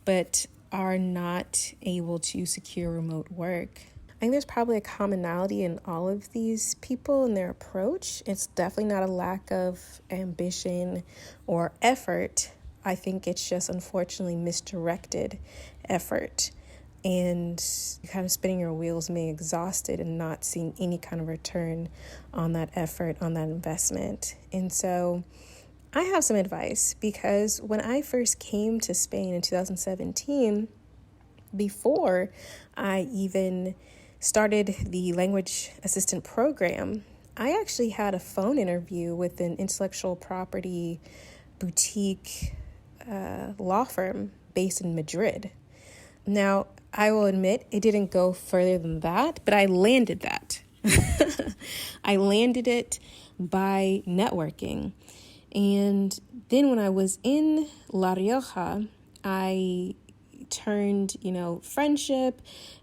but are not able to secure remote work. I think there's probably a commonality in all of these people and their approach. It's definitely not a lack of ambition or effort. I think it's just unfortunately misdirected effort, and kind of spinning your wheels, being exhausted and not seeing any kind of return on that effort, on that investment. And so I have some advice, because when I first came to Spain in 2017, before I even started the language assistant program, I actually had a phone interview with an intellectual property boutique law firm based in Madrid. Now, I will admit it didn't go further than that, but I landed that. I landed it by networking. And then when I was in La Rioja, I turned, friendship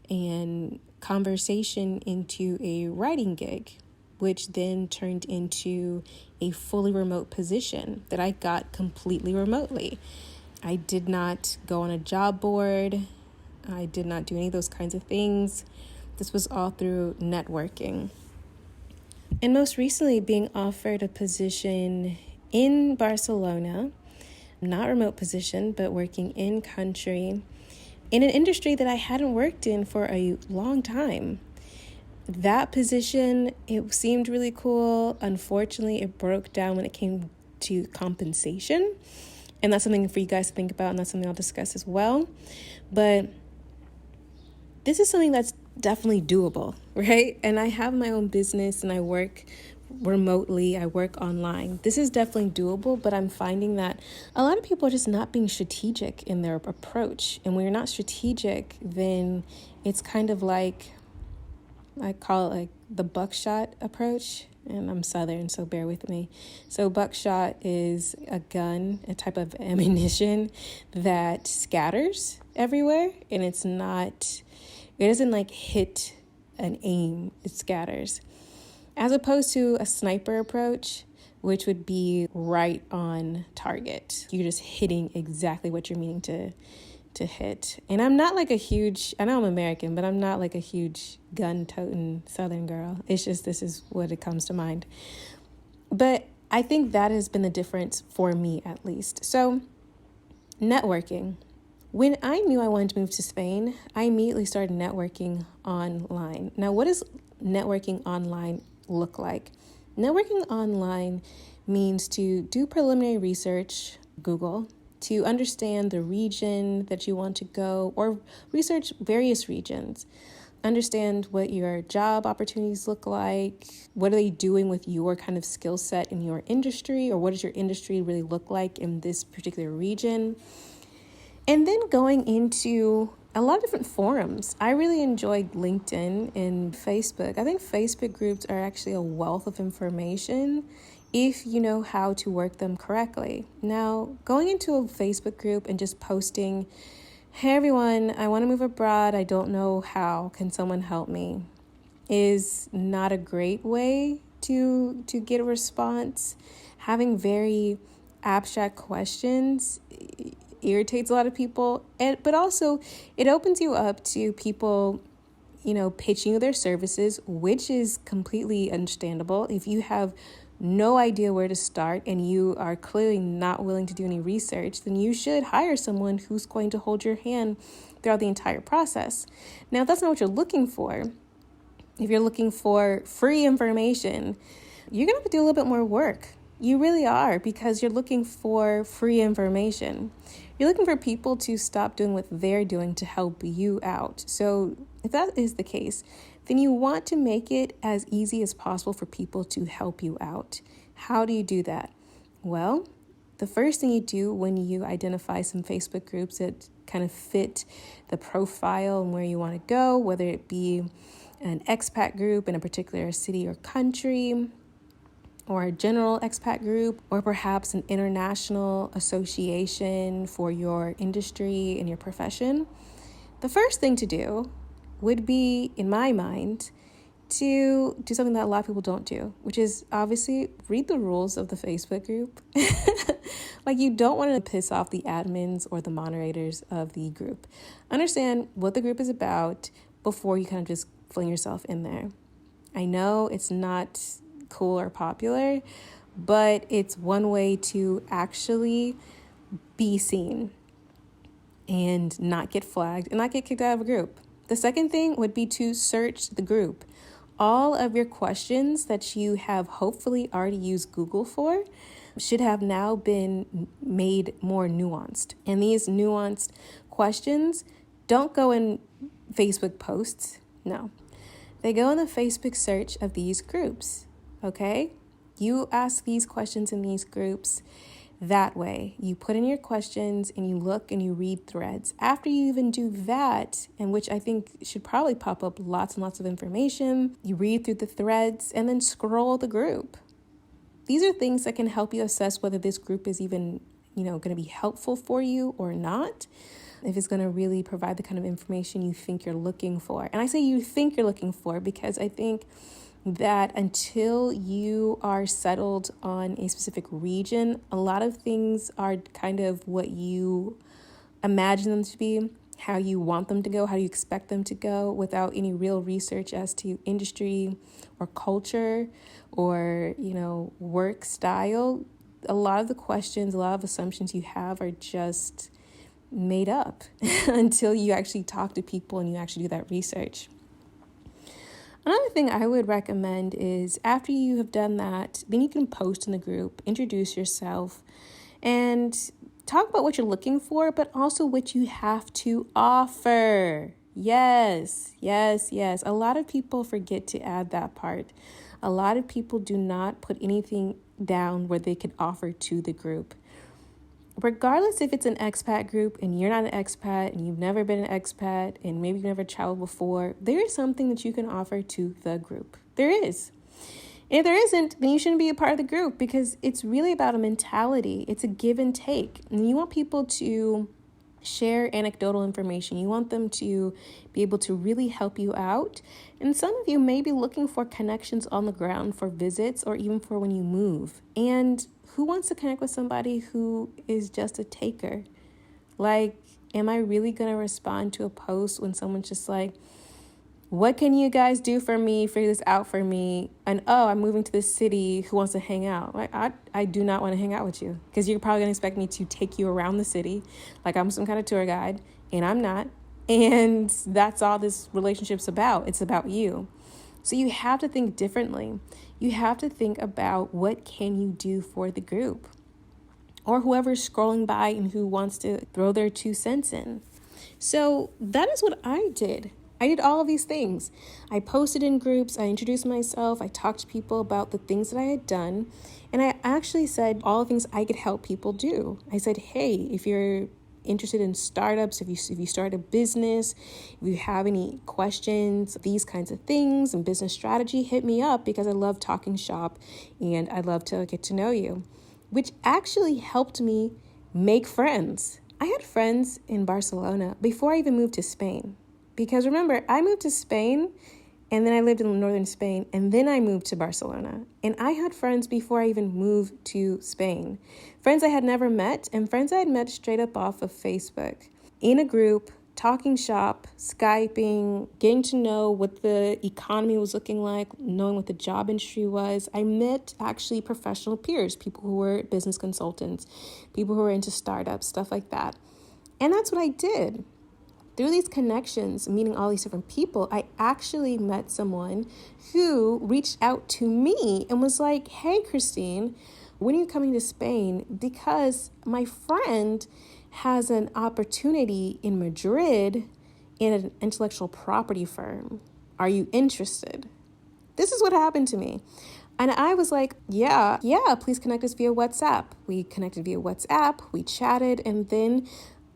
and conversation into a writing gig, which then turned into a fully remote position that I got completely remotely. I did not go on a job board. I did not do any of those kinds of things. This was all through networking. And most recently, being offered a position in Barcelona, not remote position, but working in country, in an industry that I hadn't worked in for a long time. That position, it seemed really cool. Unfortunately, it broke down when it came to compensation. And that's something for you guys to think about, and that's something I'll discuss as well. But this is something that's definitely doable, right? And I have my own business and I work remotely, I work online. This is definitely doable, but I'm finding that a lot of people are just not being strategic in their approach. And when you're not strategic, then it's kind of like, I call it like the buckshot approach. And I'm Southern, so bear with me. So buckshot is a gun, a type of ammunition that scatters everywhere. And it doesn't like hit an aim, it scatters. As opposed to a sniper approach, which would be right on target. You're just hitting exactly what you're meaning to hit. And I'm not like I know I'm American, but I'm not like a huge gun-toting Southern girl. It's just, this is what it comes to mind. But I think that has been the difference for me, at least. So networking. When I knew I wanted to move to Spain, I immediately started networking online. Now, what does networking online look like? Networking online means to do preliminary research, Google, to understand the region that you want to go, or research various regions. Understand what your job opportunities look like. What are they doing with your kind of skill set in your industry, or what does your industry really look like in this particular region? And then going into a lot of different forums. I really enjoyed LinkedIn and Facebook. I think Facebook groups are actually a wealth of information if you know how to work them correctly. Now, going into a Facebook group and just posting, "Hey everyone, I want to move abroad. I don't know how. Can someone help me?" is not a great way to get a response. Having very abstract questions irritates a lot of people, but also it opens you up to people, pitching you their services, which is completely understandable. If you have no idea where to start and you are clearly not willing to do any research, then you should hire someone who's going to hold your hand throughout the entire process. Now, if that's not what you're looking for, if you're looking for free information, you're going to have to do a little bit more work. You really are, because you're looking for free information. You're looking for people to stop doing what they're doing to help you out. So if that is the case, then you want to make it as easy as possible for people to help you out. How do you do that? Well, the first thing you do when you identify some Facebook groups that kind of fit the profile and where you want to go, whether it be an expat group in a particular city or country, or a general expat group, or perhaps an international association for your industry and your profession, the first thing to do would be, in my mind, to do something that a lot of people don't do, which is obviously read the rules of the Facebook group. Like, you don't want to piss off the admins or the moderators of the group. Understand what the group is about before you kind of just fling yourself in there. I know it's not cool or popular, but it's one way to actually be seen and not get flagged and not get kicked out of a group. The second thing would be to search the group. All of your questions that you have hopefully already used Google for should have now been made more nuanced. And these nuanced questions don't go in Facebook posts. No, they go in the Facebook search of these groups. Okay? You ask these questions in these groups that way. You put in your questions and you look and you read threads. After you even do that, and which I think should probably pop up lots and lots of information, you read through the threads and then scroll the group. These are things that can help you assess whether this group is even, going to be helpful for you or not. If it's going to really provide the kind of information you think you're looking for. And I say you think you're looking for because I think that until you are settled on a specific region, a lot of things are kind of what you imagine them to be, how you want them to go, how you expect them to go, without any real research as to industry or culture or, work style. A lot of the questions, a lot of assumptions you have are just made up until you actually talk to people and you actually do that research. Another thing I would recommend is after you have done that, then you can post in the group, introduce yourself, and talk about what you're looking for, but also what you have to offer. Yes. A lot of people forget to add that part. A lot of people do not put anything down where they could offer to the group. Regardless if it's an expat group and you're not an expat and you've never been an expat and maybe you've never traveled before, there is something that you can offer to the group. There is. And if there isn't, then you shouldn't be a part of the group because it's really about a mentality. It's a give and take. And you want people to share anecdotal information. You want them to be able to really help you out. And some of you may be looking for connections on the ground for visits or even for when you move. And who wants to connect with somebody who is just a taker? Like, am I really going to respond to a post when someone's just like, what can you guys do for me? Figure this out for me. And, oh, I'm moving to this city. Who wants to hang out? Like, I do not want to hang out with you because you're probably going to expect me to take you around the city like I'm some kind of tour guide, and I'm not. And that's all this relationship's about. It's about you. So you have to think differently. You have to think about what can you do for the group or whoever's scrolling by and who wants to throw their 2 cents in. So that is what I did. I did all of these things. I posted in groups. I introduced myself. I talked to people about the things that I had done. And I actually said all the things I could help people do. I said, hey, if you're interested in startups, if you start a business, if you have any questions, these kinds of things and business strategy, hit me up because I love talking shop and I love to get to know you, which actually helped me make friends. I had friends in Barcelona before I even moved to Spain because remember, I moved to Spain and then I lived in northern Spain and then I moved to Barcelona. And I had friends before I even moved to Spain. Friends I had never met and friends I had met straight up off of Facebook in a group talking shop, Skyping, getting to know what the economy was looking like, knowing what the job industry was. I met actually professional peers, people who were business consultants, people who were into startups, stuff like that. And that's what I did. Through these connections, meeting all these different people, I actually met someone who reached out to me and was like, hey, Christine, when are you coming to Spain? Because my friend has an opportunity in Madrid in an intellectual property firm. Are you interested? This is what happened to me. And I was like, yeah, please connect us via WhatsApp. We connected via WhatsApp, we chatted, and then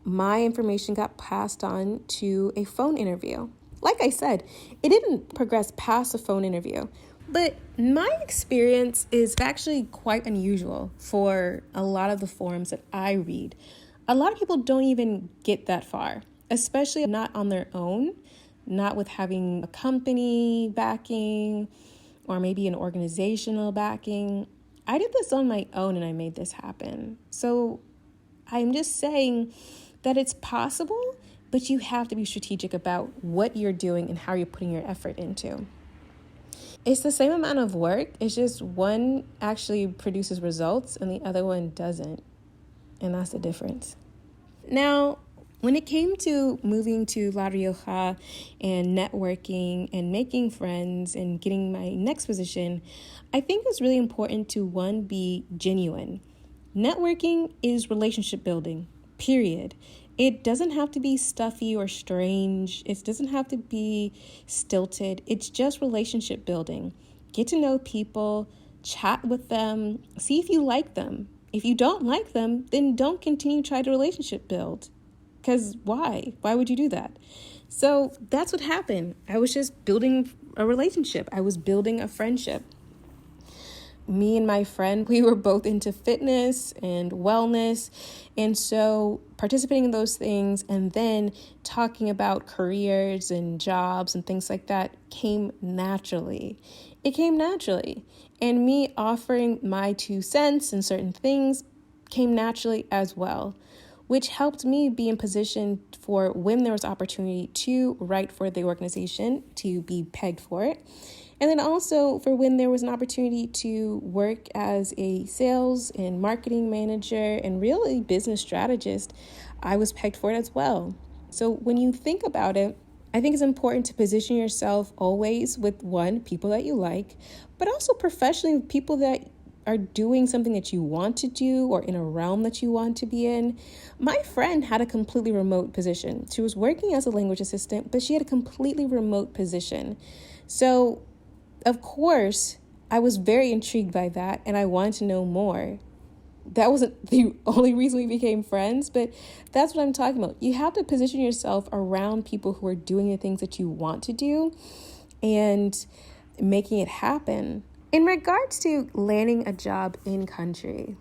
my information got passed on to a phone interview. Like I said, it didn't progress past a phone interview. But my experience is actually quite unusual for a lot of the forums that I read. A lot of people don't even get that far, especially not on their own, not with having a company backing or maybe an organizational backing. I did this on my own and I made this happen. So I'm just saying that it's possible, but you have to be strategic about what you're doing and how you're putting your effort into. It's the same amount of work. It's just one actually produces results and the other one doesn't. And that's the difference. Now, when it came to moving to La Rioja and networking and making friends and getting my next position, I think it's really important to, one, be genuine. Networking is relationship building, period. It doesn't have to be stuffy or strange. It doesn't have to be stilted. It's just relationship building. Get to know people, chat with them, see if you like them. If you don't like them, then don't continue to try to relationship build. Because why? Why would you do that? So that's what happened. I was just building a relationship. I was building a friendship. Me and my friend, we were both into fitness and wellness. And so participating in those things and then talking about careers and jobs and things like that came naturally. It came naturally. And me offering my 2 cents in certain things came naturally as well, which helped me be in position for when there was opportunity to write for the organization, to be pegged for it. And then also for when there was an opportunity to work as a sales and marketing manager and really business strategist, I was pegged for it as well. So when you think about it, I think it's important to position yourself always with, one, people that you like, but also professionally with people that are doing something that you want to do or in a realm that you want to be in. My friend had a completely remote position. She was working as a language assistant, but she had a completely remote position. So of course, I was very intrigued by that and I wanted to know more. That wasn't the only reason we became friends, but that's what I'm talking about. You have to position yourself around people who are doing the things that you want to do and making it happen. In regards to landing a job in country,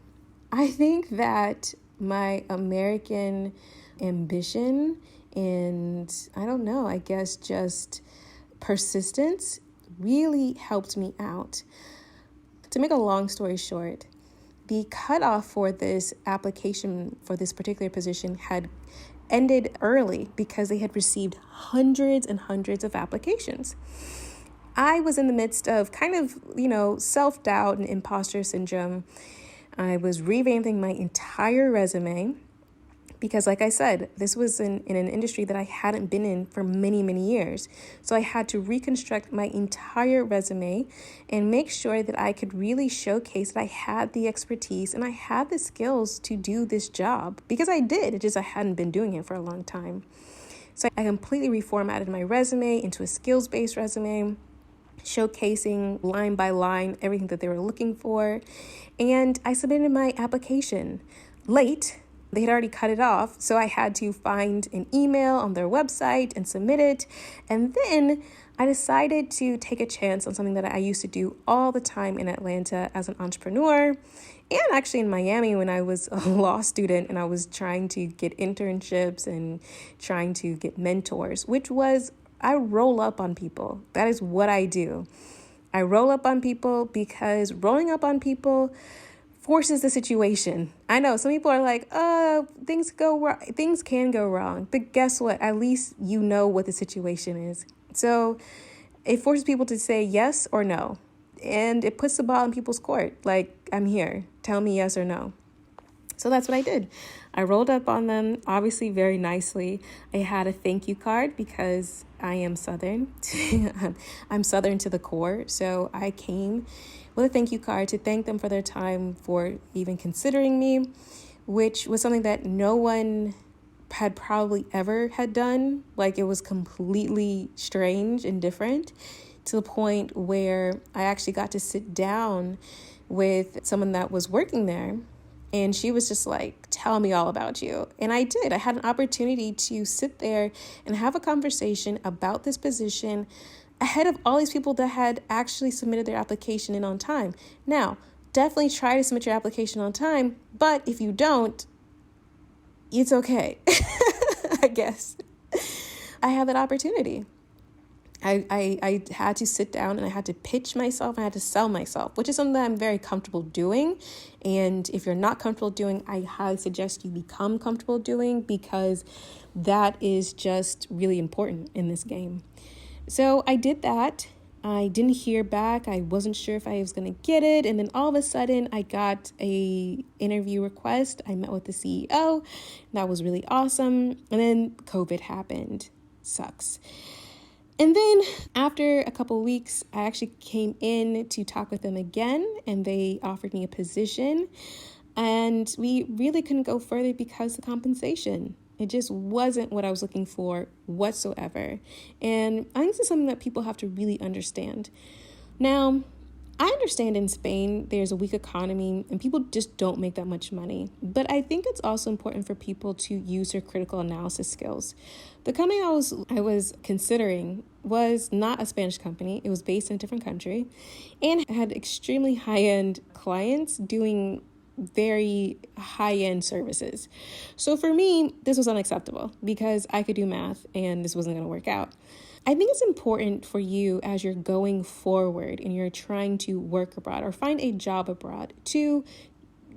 I think that my American ambition and I guess just persistence really helped me out. To make a long story short, the cutoff for this application for this particular position had ended early because they had received hundreds and hundreds of applications. I was in the midst of self-doubt and imposter syndrome. I was revamping my entire resume because, like I said, this was in an industry that I hadn't been in for many, many years. So I had to reconstruct my entire resume and make sure that I could really showcase that I had the expertise and I had the skills to do this job, because I did. It's just I hadn't been doing it for a long time. So I completely reformatted my resume into a skills-based resume, showcasing line by line everything that they were looking for. And I submitted my application late. They had already cut it off, so I had to find an email on their website and submit it. And then I decided to take a chance on something that I used to do all the time in Atlanta as an entrepreneur, and actually in Miami when I was a law student and I was trying to get internships and trying to get mentors, which was I roll up on people. That is what I do. I roll up on people because rolling up on people forces the situation. I know some people are like, things go wrong. Things can go wrong. But guess what? At least you know what the situation is. So it forces people to say yes or no. And it puts the ball in people's court. Like, I'm here. Tell me yes or no. So that's what I did. I rolled up on them, obviously very nicely. I had a thank you card because I am Southern. I'm Southern to the core. So I came with a thank you card to thank them for their time, for even considering me, which was something that no one had probably ever had done. Like, it was completely strange and different, to the point where I actually got to sit down with someone that was working there. And she was just like, tell me all about you. And I did. I had an opportunity to sit there and have a conversation about this position ahead of all these people that had actually submitted their application in on time. Now, definitely try to submit your application on time. But if you don't, it's okay, I guess. I had that opportunity. I had to sit down and I had to pitch myself. I had to sell myself, which is something that I'm very comfortable doing. And if you're not comfortable doing, I highly suggest you become comfortable doing, because that is just really important in this game. So I did that. I didn't hear back. I wasn't sure if I was going to get it. And then all of a sudden I got a interview request. I met with the CEO. That was really awesome. And then COVID happened. Sucks. And then after a couple of weeks, I actually came in to talk with them again, and they offered me a position. And we really couldn't go further because of the compensation. It just wasn't what I was looking for whatsoever. And I think this is something that people have to really understand. Now, I understand in Spain, there's a weak economy and people just don't make that much money. But I think it's also important for people to use their critical analysis skills. The company I was considering was not a Spanish company. It was based in a different country and had extremely high-end clients doing very high-end services. So for me, this was unacceptable because I could do math and this wasn't going to work out. I think it's important for you, as you're going forward and you're trying to work abroad or find a job abroad, to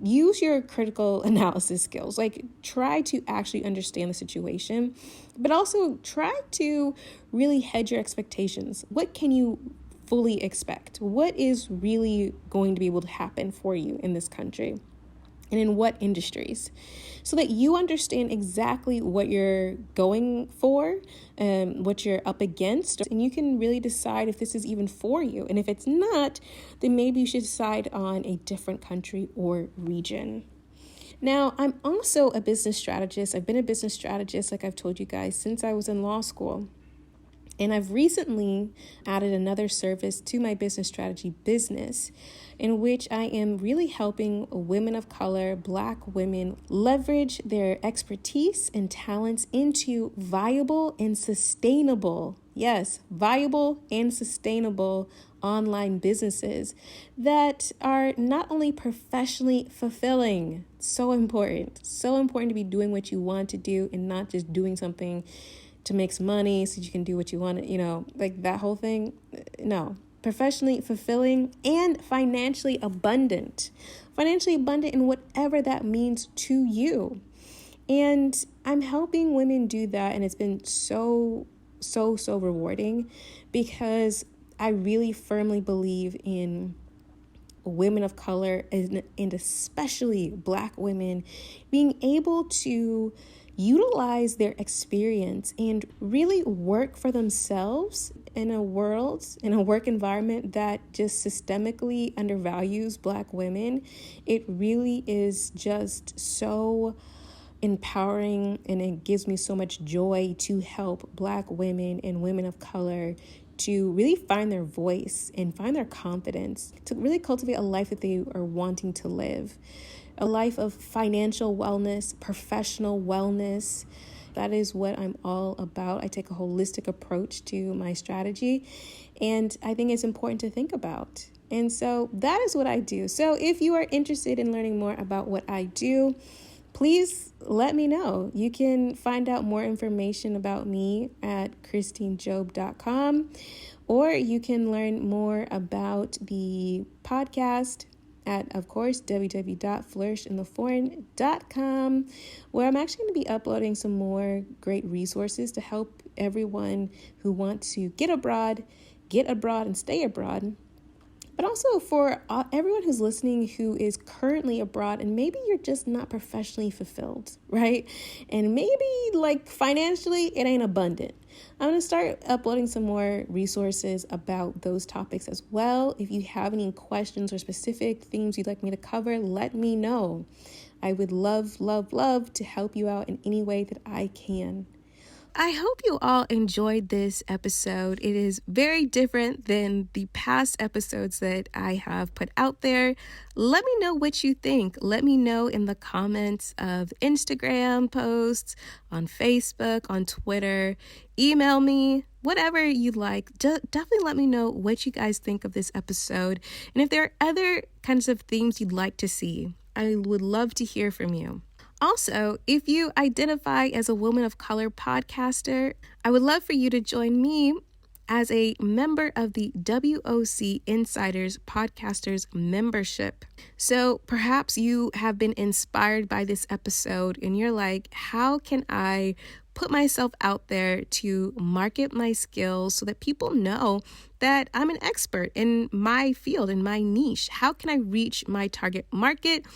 use your critical analysis skills. Like, try to actually understand the situation, but also try to really hedge your expectations. What can you fully expect? What is really going to be able to happen for you in this country? And in what industries, so that you understand exactly what you're going for, what you're up against, and you can really decide if this is even for you. And if it's not, then maybe you should decide on a different country or region. Now, I'm also a business strategist. I've been a business strategist, like I've told you guys, since I was in law school. And I've recently added another service to my business strategy business, in which I am really helping women of color, Black women, leverage their expertise and talents into viable and sustainable, yes, viable and sustainable online businesses that are not only professionally fulfilling, so important to be doing what you want to do and not just doing something to make money so you can do what you want, like that whole thing. No, professionally fulfilling and financially abundant in whatever that means to you. And I'm helping women do that. And it's been so rewarding, because I really firmly believe in women of color and especially Black women being able to utilize their experience and really work for themselves in a work environment that just systemically undervalues Black women. It really is just so empowering, and it gives me so much joy to help Black women and women of color to really find their voice and find their confidence, to really cultivate a life that they are wanting to live. A life of financial wellness, professional wellness. That is what I'm all about. I take a holistic approach to my strategy, and I think it's important to think about. And so that is what I do. So if you are interested in learning more about what I do, please let me know. You can find out more information about me at christinejob.com, or you can learn more about the podcast at, of course, www.flourishintheforeign.com, where I'm actually going to be uploading some more great resources to help everyone who wants to get abroad, and stay abroad. But also for everyone who's listening who is currently abroad and maybe you're just not professionally fulfilled, right? And maybe like financially it ain't abundant. I'm going to start uploading some more resources about those topics as well. If you have any questions or specific themes you'd like me to cover, let me know. I would love to help you out in any way that I can. I hope you all enjoyed this episode. It is very different than the past episodes that I have put out there. Let me know what you think. Let me know in the comments of Instagram posts, on Facebook, on Twitter. Email me, whatever you like. Definitely let me know what you guys think of this episode. And if there are other kinds of themes you'd like to see, I would love to hear from you. Also, if you identify as a woman of color podcaster, I would love for you to join me as a member of the WOC Insiders Podcasters membership. So perhaps you have been inspired by this episode and you're like, how can I put myself out there to market my skills so that people know that I'm an expert in my field, in my niche? How can I reach my target market?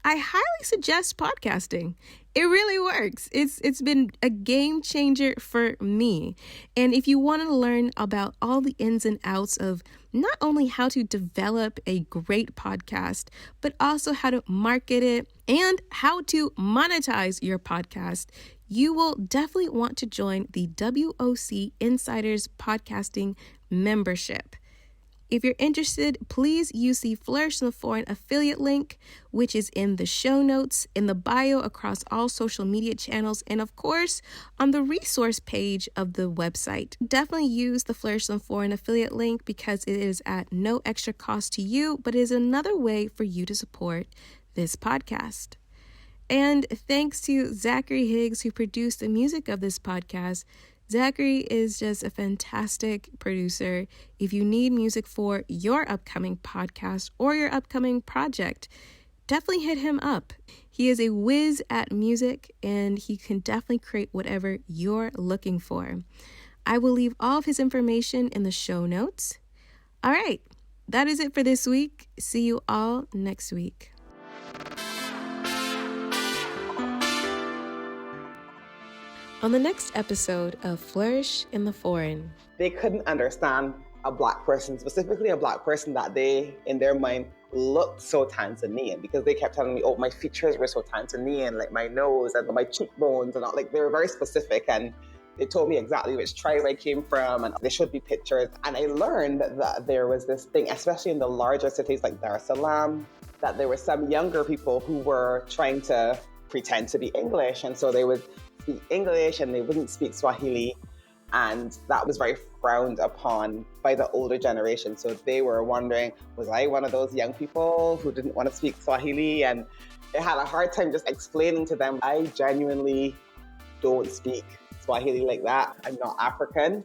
I highly suggest podcasting. It really works. It's been a game changer for me. And if you want to learn about all the ins and outs of not only how to develop a great podcast, but also how to market it and how to monetize your podcast, you will definitely want to join the WOC Insiders Podcasting membership. If you're interested, please use the Flourish in the Foreign affiliate link, which is in the show notes, in the bio across all social media channels, and of course, on the resource page of the website. Definitely use the Flourish in the Foreign affiliate link because it is at no extra cost to you, but it is another way for you to support this podcast. And thanks to Zachary Higgs, who produced the music of this podcast. Zachary is just a fantastic producer. If you need music for your upcoming podcast or your upcoming project, definitely hit him up. He is a whiz at music and he can definitely create whatever you're looking for. I will leave all of his information in the show notes. All right, that is it for this week. See you all next week. On the next episode of Flourish in the Foreign. They couldn't understand a Black person, specifically a Black person that they, in their mind, looked so Tanzanian, because they kept telling me, oh, my features were so Tanzanian, like my nose and my cheekbones and all, like they were very specific. And they told me exactly which tribe I came from and they showed me pictures. And I learned that there was this thing, especially in the larger cities like Dar es Salaam, that there were some younger people who were trying to pretend to be English. And so they would speak English and they wouldn't speak Swahili, and that was very frowned upon by the older generation. So they were wondering, was I one of those young people who didn't want to speak Swahili? And I had a hard time just explaining to them, I genuinely don't speak Swahili like that. I'm not African.